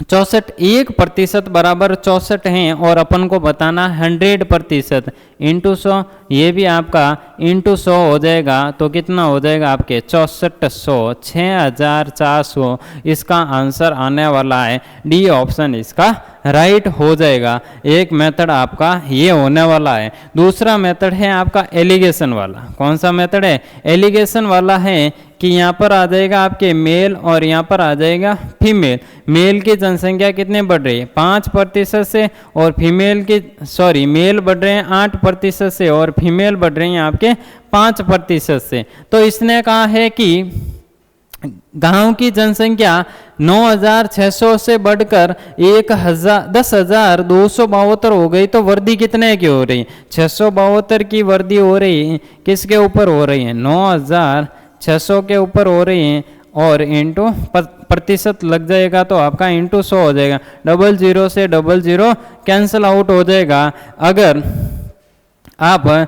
64। 1% बराबर 64 हैं और अपन को बताना 100% इंटू 100, ये भी आपका इंटू 100 हो जाएगा। तो कितना हो जाएगा आपके? 6400, 6400 इसका आंसर आने वाला है। डी ऑप्शन इसका राइट हो जाएगा। एक मेथड आपका ये होने वाला है। दूसरा मेथड है आपका एलिगेशन वाला। कौन सा मेथड है? एलिगेशन वाला है कि यहाँ पर आ जाएगा आपके मेल और यहाँ पर आ जाएगा फीमेल। मेल की जनसंख्या कितने बढ़ रही है? 5% से, और फीमेल की मेल बढ़ रहे हैं 8% से और फीमेल बढ़ रही हैं आपके 5% से। तो इसने कहा है कि गांव की जनसंख्या 9600 से बढ़कर 10,272 हो गई, तो वृद्धि कितने की हो रही है? 672 की वृद्धि हो रही है। किसके ऊपर हो रही है? 9600 के ऊपर हो रही है और इंटू प्रतिशत लग जाएगा तो आपका इंटू 100 हो जाएगा। 00 से 00 कैंसिल आउट हो जाएगा। अगर आप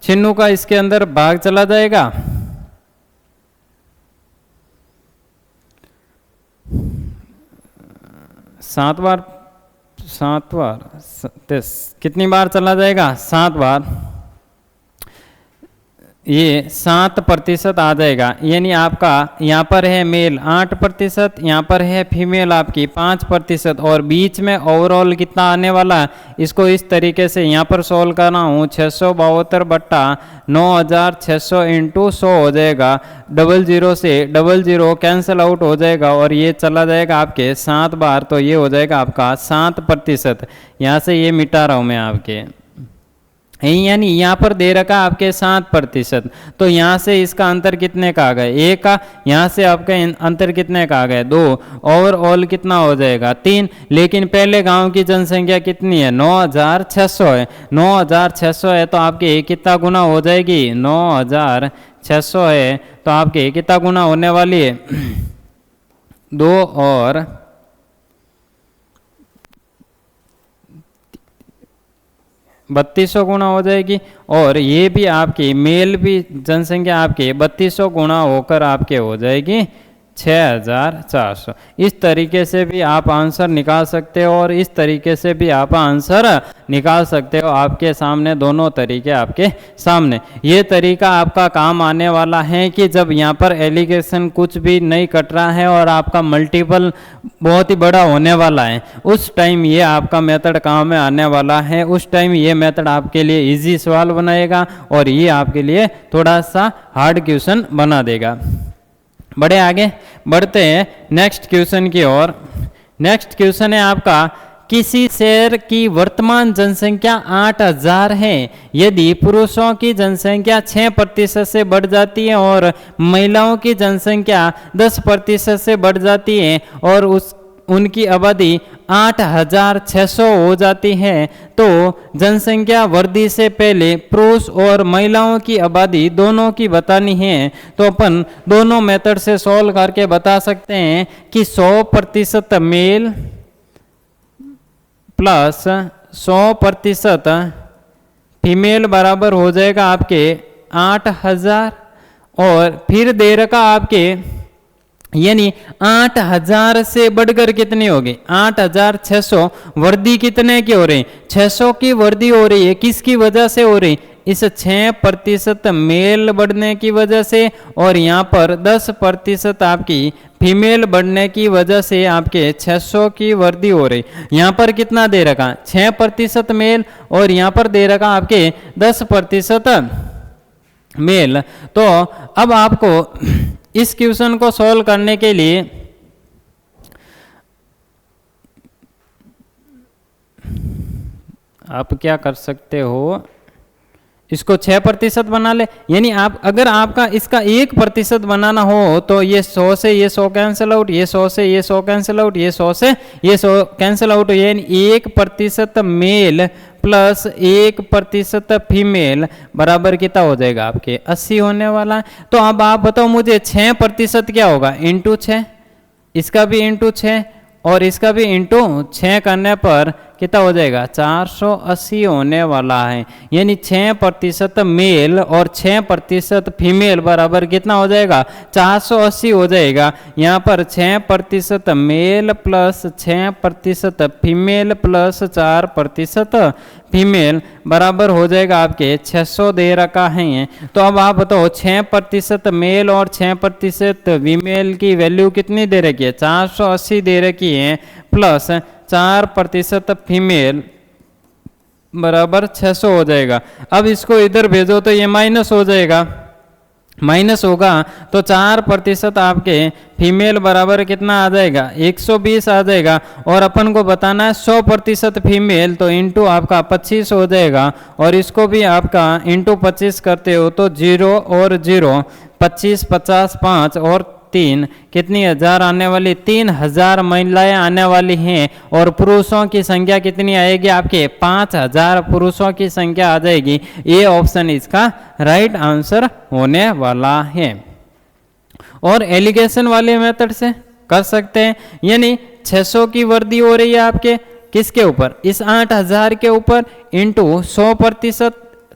छिन्नू का इसके अंदर भाग चला जाएगा, 7 बार, कितनी बार चला जाएगा? 7 बार। ये 7% आ जाएगा। यानी आपका यहाँ पर है मेल 8%, यहाँ पर है फीमेल आपकी 5% और बीच में ओवरऑल कितना आने वाला है? इसको इस तरीके से यहाँ पर सॉल्व करना हूँ। 672 बट्टा 9600 इंटू 100 हो जाएगा। 00 से 00 कैंसिल आउट हो जाएगा और ये चला जाएगा आपके 7 बार। तो ये हो जाएगा आपका 7%। यहाँ से ये मिटा रहा हूँ मैं आपके। यानी यहाँ पर दे रखा आपके 7%, तो यहाँ से इसका अंतर कितने का आ गया, 1 का। यहाँ से आपका अंतर कितने का आ गया, 2। ओवरऑल कितना हो जाएगा, 3। लेकिन पहले गांव की जनसंख्या कितनी है, 9600 है। 9600 है तो आपके कितना गुना हो जाएगी, 9600 है तो आपके कितना गुना होने वाली है, 2 और 3200 गुना हो जाएगी। और ये भी आपकी मेल भी जनसंख्या आपके 3200 गुना होकर आपके हो जाएगी 6400। इस तरीके से भी आप आंसर निकाल सकते हो और इस तरीके से भी आप आंसर निकाल सकते हो। आपके सामने दोनों तरीके आपके सामने। ये तरीका आपका काम आने वाला है कि जब यहाँ पर एलिगेशन कुछ भी नहीं कट रहा है और आपका मल्टीपल बहुत ही बड़ा होने वाला है, उस टाइम ये आपका मेथड काम में आने वाला है। उस टाइम ये मेथड आपके लिए इजी सवाल बनाएगा और ये आपके लिए थोड़ा सा हार्ड क्वेश्चन बना देगा। बड़े आगे बढ़ते हैं नेक्स्ट क्वेश्चन की ओर। नेक्स्ट क्वेश्चन है आपका, किसी शहर की वर्तमान जनसंख्या 8000 है। यदि पुरुषों की जनसंख्या 6% से बढ़ जाती है और महिलाओं की जनसंख्या 10% से बढ़ जाती है और उनकी आबादी 8600 हो जाती है, तो जनसंख्या वृद्धि से पहले पुरुष और महिलाओं की आबादी दोनों की बतानी है। तो अपन दोनों मेथड से सॉल्व करके बता सकते हैं कि 100% मेल प्लस 100% फीमेल बराबर हो जाएगा आपके 8000। और फिर दे रखा आपके यानी 8000 से बढ़कर कितनी होगी, 8600। वृद्धि कितने की हो रही, 600 की वृद्धि हो रही है। किसकी वजह से हो रही, इस 6% मेल बढ़ने की वजह से और यहाँ पर 10% आपकी फीमेल बढ़ने की वजह से आपके 600 की वृद्धि हो रही। यहाँ पर कितना दे रखा, 6% मेल और यहाँ पर दे रखा आपके 10% मेल। तो अब आपको इस क्वेश्चन को सॉल्व करने के लिए आप क्या कर सकते हो, इसको 6% बना ले। यानी आप अगर आपका इसका 1% बनाना हो तो ये 100 से ये 100 कैंसिल आउट, ये 100 से ये 100 कैंसिल आउट, ये 100 से ये 100 कैंसिल आउट। यानी 1% मेल प्लस 1% फीमेल बराबर कितना हो जाएगा आपके 80 होने वाला है। तो अब आप बताओ मुझे 6% क्या होगा, इंटू 6, इसका भी इंटू 6 और इसका भी इंटू 6 करने पर कितना हो जाएगा, 480 होने वाला है। यानी 6% मेल और 6% फीमेल बराबर कितना हो जाएगा, 480 हो जाएगा। यहाँ पर 6% male plus 6% female plus 4% female बराबर हो जाएगा आपके 600 दे रखा है। तो अब आप बताओ 6% मेल और 6% फीमेल की वैल्यू कितनी दे रखी है, 480 दे रखी है प्लस 4% फीमेल बराबर 600 हो जाएगा। अब इसको इधर भेजो तो ये माइनस हो जाएगा, माइनस होगा तो 4% आपके फीमेल बराबर कितना आ जाएगा, 120 आ जाएगा। और अपन को बताना है 100% फीमेल, तो इंटू आपका 25 हो जाएगा। और इसको भी आपका इंटू 25 करते हो तो 0 और 0 25 50 5 और 3 कितनी हजार आने वाली, 3000 महिलाएं आने वाली हैं। और पुरुषों की संख्या कितनी आएगी आपके, 5000 पुरुषों की संख्या आ जाएगी। ये ऑप्शन इसका राइट आंसर होने वाला है। और एलिगेशन वाले मेथड से कर सकते हैं, यानी 600 की वृद्धि हो रही है आपके किसके ऊपर, इस 8000 के ऊपर, इंटू 100%,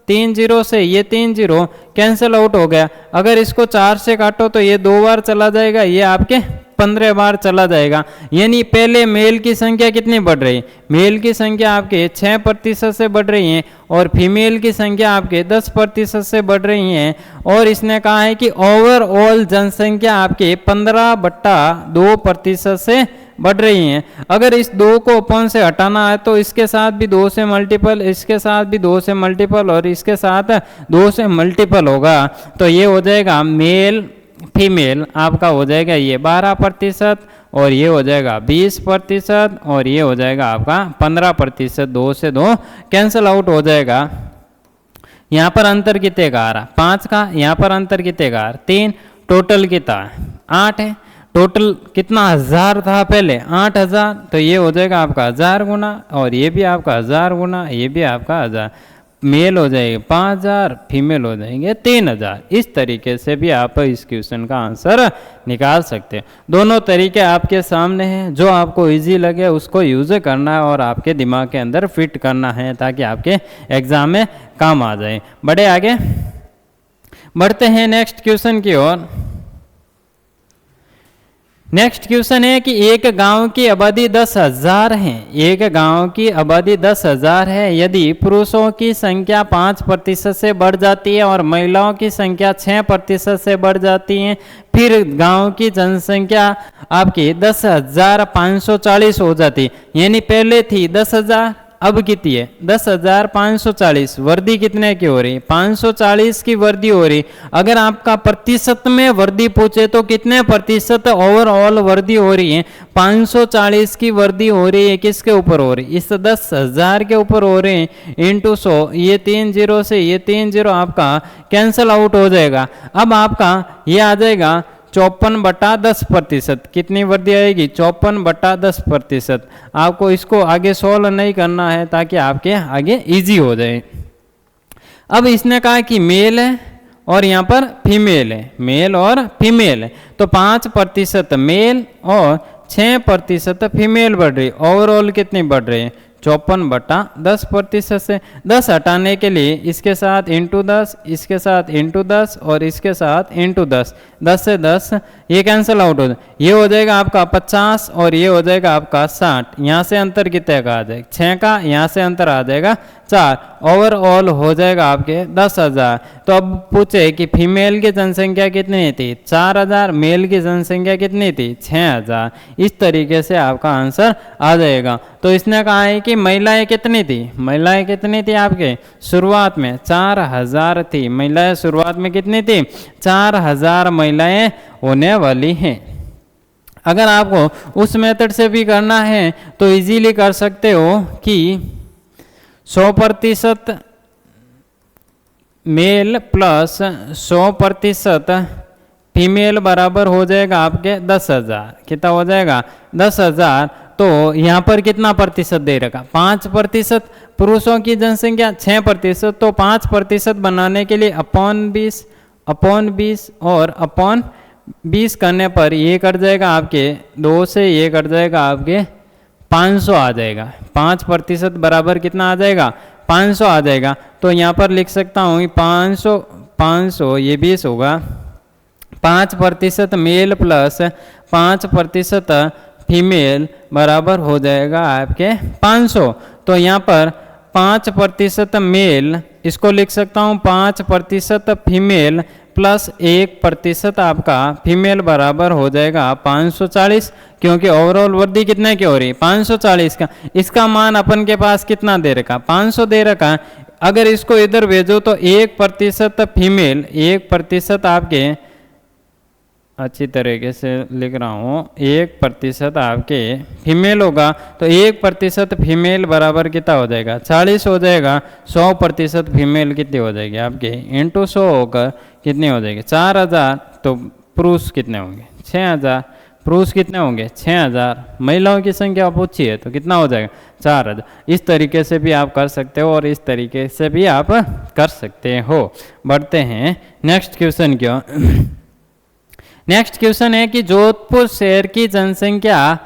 3 0 से ये 3 0 कैंसिल आउट हो गया। अगर इसको 4 से काटो तो ये 2 बार चला जाएगा, ये आपके 15 बार चला जाएगा। यानी पहले मेल की संख्या कितनी बढ़ रही है, मेल की संख्या आपके 6% से बढ़ रही है और फीमेल की संख्या आपके 10% से बढ़ रही है। और इसने कहा है कि ओवरऑल जनसंख्या आपके 15/2% से बढ़ रही हैं। अगर इस 2 को अपन से हटाना है तो इसके साथ भी 2 से मल्टीपल, इसके साथ भी 2 से मल्टीपल और इसके साथ 2 से मल्टीपल होगा। तो ये हो जाएगा मेल फीमेल आपका हो जाएगा ये 12% और ये हो जाएगा 20% और ये हो जाएगा आपका 15%। 2 से 2 कैंसिल आउट हो जाएगा। यहाँ पर अंतर कितने का आ रहा 5 का, यहाँ पर अंतर कितने का आ रहा 3, टोटल कितना 8 है। टोटल कितना 1000 था पहले 8000, तो ये हो जाएगा आपका 1000 गुना, और ये भी आपका 1000 गुना, ये भी आपका 1000, मेल हो जाएगा 5000, फीमेल हो जाएंगे 3000। इस तरीके से भी आप इस क्वेश्चन का आंसर निकाल सकते हैं। दोनों तरीके आपके सामने हैं, जो आपको इजी लगे उसको यूज़ करना है और आपके दिमाग के अंदर फिट करना है, ताकि आपके एग्जाम में काम आ जाए। बढ़े आगे, बढ़ते हैं नेक्स्ट क्वेश्चन की ओर। नेक्स्ट क्वेश्चन है कि एक गांव की आबादी 10,000 है। एक गांव की आबादी 10,000 है। यदि पुरुषों की संख्या 5% से बढ़ जाती है और महिलाओं की संख्या 6% से बढ़ जाती है, फिर गांव की जनसंख्या आपकी 10,540 हो जाती है। यानी पहले थी 10,000, अब कितनी है 10,540। वृद्धि कितने की हो रही 540 की वृद्धि हो रही। अगर आपका प्रतिशत में वृद्धि पूछे तो कितने प्रतिशत ओवरऑल वृद्धि हो रही है 540 की वृद्धि हो रही है। किसके ऊपर हो रही इस 10,000 के ऊपर हो रहे हैं इंटू 100। ये 3 0 से ये 3 0 आपका कैंसल आउट हो जाएगा। अब आपका ये आ जाएगा 54/10%। कितनी वृद्धि आएगी 54/10%। आपको इसको आगे सोल्व नहीं करना है ताकि आपके आगे इजी हो जाए। अब इसने कहा कि मेल है और यहाँ पर फीमेल है, मेल और फीमेल है, तो 5% मेल और 6% फीमेल बढ़ रही। ओवरऑल कितनी बढ़ रही है 54/10% से 10 हटाने के लिए इसके साथ इंटू 10, इसके साथ इंटू 10 और इसके साथ इंटू 10, 10 से 10 ये कैंसिल आउट हो जाए। ये हो जाएगा आपका 50 और ये हो जाएगा आपका 60। यहाँ से अंतर कितने का आ जाएगा 6 का, यहाँ से अंतर आ जाएगा 4। ओवरऑल हो जाएगा आपके 10,000। तो अब पूछे कि फीमेल की जनसंख्या कितनी थी 4000, मेल की जनसंख्या कितनी थी 6000। इस तरीके से आपका आंसर आ जाएगा। तो इसने कहा है कि महिलाएं कितनी थी, महिलाएं कितनी थी आपके शुरुआत में 4000 थी। महिलाएं शुरुआत में कितनी थी 4000 महिलाएं होने वाली हैं। अगर आपको उस मेथड से भी करना है तो इजीली कर सकते हो कि 100% मेल प्लस 100% फीमेल बराबर हो जाएगा आपके 10,000। कितना हो जाएगा 10,000। तो यहाँ पर कितना प्रतिशत दे रखा 5%। पुरुषों की जनसंख्या 6%, तो 5% बनाने के लिए अपॉन 20 और अपॉन 20 करने पर ये कट जाएगा आपके 2 से, ये कट जाएगा आपके 500 आ जाएगा। 5% बराबर कितना आ जाएगा 500 आ जाएगा। तो यहाँ पर लिख सकता हूँ 500 ये 20 होगा। 5% मेल प्लस 5% फीमेल बराबर हो जाएगा आपके 500। तो यहाँ पर 5% मेल, इसको लिख सकता हूँ 5% फीमेल प्लस 1% आपका फीमेल बराबर हो जाएगा 540। क्योंकि ओवरऑल वृद्धि कितने की हो रही है 540 का। इसका मान अपन के पास कितना दे रखा 500 दे रखा। अगर इसको इधर भेजो तो 1% फीमेल, 1% आपके, अच्छी तरीके से लिख रहा हूँ, 1% आपके फीमेल होगा। तो 1% फीमेल बराबर कितना हो जाएगा 40 हो जाएगा। 100% फीमेल कितनी हो जाएगी आपके इंटू 100 होकर कितनी हो जाएगी 4000। तो पुरुष कितने होंगे 6000। पुरुष कितने होंगे 6000। महिलाओं की संख्या पूछी है तो कितना हो जाएगा 4000। इस तरीके से भी आप कर सकते हो और इस तरीके से भी आप कर सकते हो। बढ़ते हैं नेक्स्ट क्वेश्चन की ओर। नेक्स्ट क्वेश्चन है कि जोधपुर शहर की जनसंख्या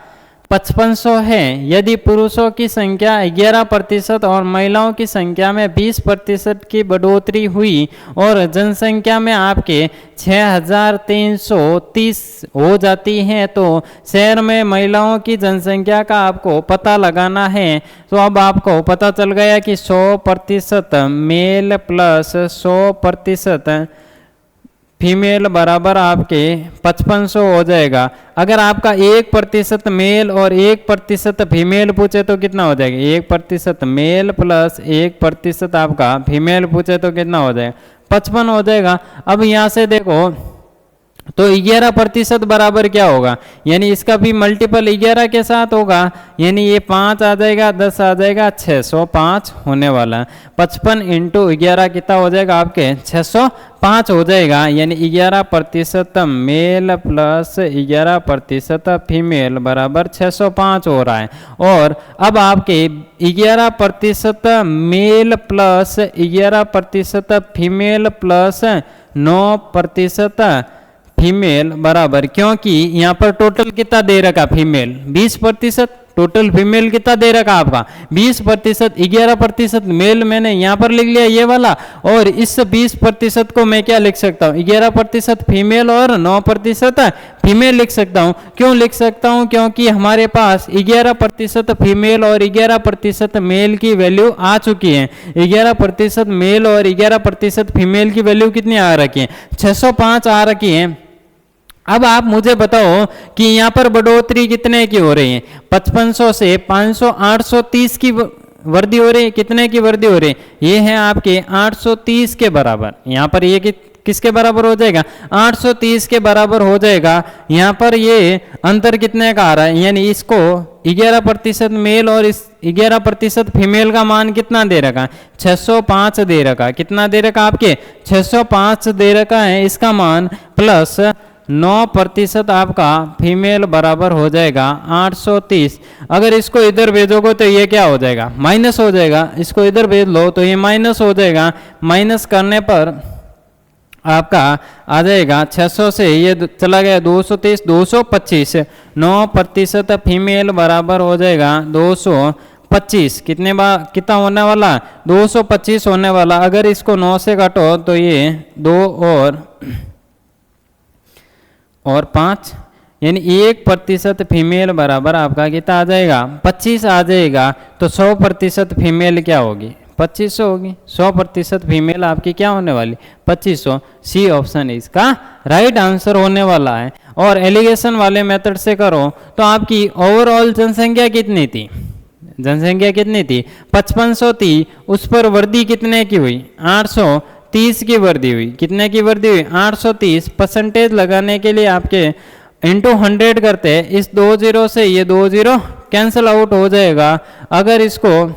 5500 है। यदि पुरुषों की संख्या 11% और महिलाओं की संख्या में 20% की बढ़ोतरी हुई और जनसंख्या में आपके 6330 हो जाती है, तो शहर में महिलाओं की जनसंख्या का आपको पता लगाना है। तो अब आपको पता चल गया कि 100% मेल प्लस 100% फीमेल बराबर आपके 5500 हो जाएगा। अगर आपका 1% मेल और 1% फीमेल पूछे तो कितना हो जाएगा 1% मेल प्लस 1% आपका फीमेल पूछे तो कितना हो जाएगा 55 हो जाएगा। अब यहाँ से देखो तो 11% बराबर क्या होगा, यानी इसका भी मल्टीपल 11 के साथ होगा, यानी ये 5 आ जाएगा, 10 आ जाएगा, 605 होने वाला है। 55 इंटू 11 कितना हो जाएगा आपके 605 हो जाएगा, यानी 11% मेल प्लस 11% फीमेल बराबर 605 हो रहा है। और अब आपके 11% male plus 11% female plus 9% female बराबर, क्योंकि यहाँ पर टोटल कितना दे रखा फीमेल 20%, टोटल फीमेल कितना दे रखा आपका 20%, 11% मेल मैंने यहाँ पर लिख लिया ये वाला, और इस 20% को मैं क्या लिख सकता हूँ 11% फीमेल और 9% फीमेल लिख सकता हूँ। क्यों लिख सकता हूँ, क्योंकि हमारे पास 11% फीमेल और 11% मेल की वैल्यू आ चुकी है। 11% मेल और 11% फीमेल की वैल्यू कितनी आ रखी है 605 आ रखी है। अब आप मुझे बताओ कि यहाँ पर बढ़ोतरी कितने की हो रही है, 5500 से 500 830 की वृद्धि हो रही है। कितने की वृद्धि हो रही है, ये है आपके 830 के बराबर। यहाँ पर ये किसके बराबर हो जाएगा 830 के बराबर हो जाएगा। यहाँ पर ये अंतर कितने का आ रहा है, यानी इसको 11% मेल और इस 11% फीमेल का मान कितना दे रखा है 605 दे रखा। कितना दे रखा आपके 605 दे रखा है इसका मान, प्लस 9% आपका फीमेल बराबर हो जाएगा 830। अगर इसको इधर भेजोगे तो ये क्या हो जाएगा माइनस हो जाएगा, इसको इधर भेज लो तो ये माइनस हो जाएगा। माइनस करने पर आपका आ जाएगा 600 से ये चला गया 230, 225, 9% फीमेल बराबर हो जाएगा 225। कितना होने वाला 225 होने वाला। अगर इसको 9 से काटो तो ये 2 और 5, यानी 1% फीमेल बराबर आपका कितना आ जाएगा 25 आ जाएगा। तो 100% फीमेल क्या होगी 2500 होगी। 100% फीमेल आपकी क्या होने वाली 2500। सी ऑप्शन इसका राइट आंसर होने वाला है। और एलिगेशन वाले मेथड से करो तो आपकी ओवरऑल जनसंख्या कितनी थी, जनसंख्या कितनी थी 5500 थी, उस पर वृद्धि कितने की हुई 830 की वृद्धि हुई। कितने की वृद्धि हुई 830। परसेंटेज लगाने के लिए आपके इंटू 100 करते हैं, इस 2 0 से ये 2 0 कैंसिल आउट हो जाएगा। अगर इसको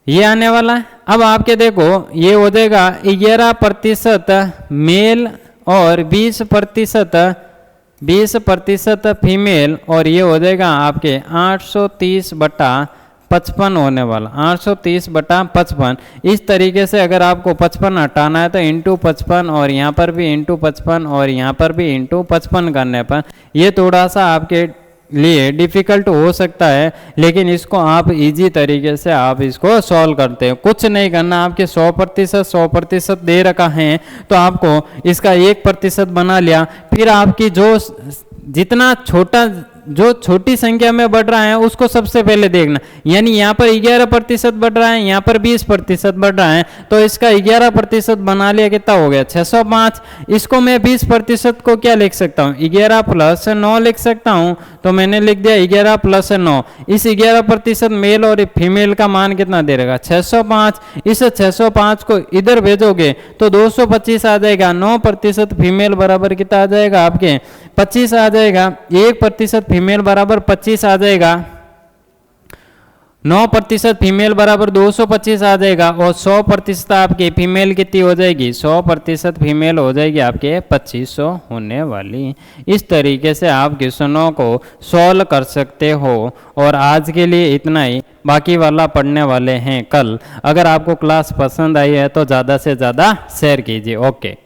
ये आने वाला है, अब आपके देखो ये हो जाएगा 11% मेल और 20% फीमेल, और ये हो जाएगा आपके 830/55 होने वाला 830/55। इस तरीके से अगर आपको 55 हटाना है तो इंटू 55, और यहाँ पर भी इंटू 55 और यहाँ पर भी इंटू 55 करने पर ये थोड़ा सा आपके लिए डिफिकल्ट हो सकता है, लेकिन इसको आप इजी तरीके से आप इसको सॉल्व करते हैं। कुछ नहीं करना, आपके 100% दे रखा है तो आपको इसका 1% बना लिया। फिर आपकी जितना जो छोटी संख्या में बढ़ रहा है उसको सबसे पहले देखना, यानी यहाँ पर 11% बढ़ रहा है, यहाँ पर 20% बढ़ रहा है, तो इसका 11% बना लिया, कितना हो गया 605। इसको मैं 20% को क्या लिख सकता हूँ 11 + 9 लिख सकता हूँ, तो मैंने लिख दिया 11 + 9। इस 11% मेल और फीमेल का मान कितना दे रहेगा 605। इस 605 को इधर भेजोगे तो 225 आ जाएगा। 9% फीमेल बराबर कितना आ जाएगा आपके 25 आ जाएगा। 1% फीमेल बराबर 25 आ जाएगा। 9% फीमेल बराबर 225 आ जाएगा। और 100% आपकी फीमेल कितनी हो जाएगी 100% फीमेल हो जाएगी आपके 2500 होने वाली। इस तरीके से आप क्वेश्चनों को सॉल्व कर सकते हो। और आज के लिए इतना ही, बाकी वाला पढ़ने वाले हैं कल। अगर आपको क्लास पसंद आई है तो ज़्यादा से ज़्यादा शेयर कीजिए। ओके।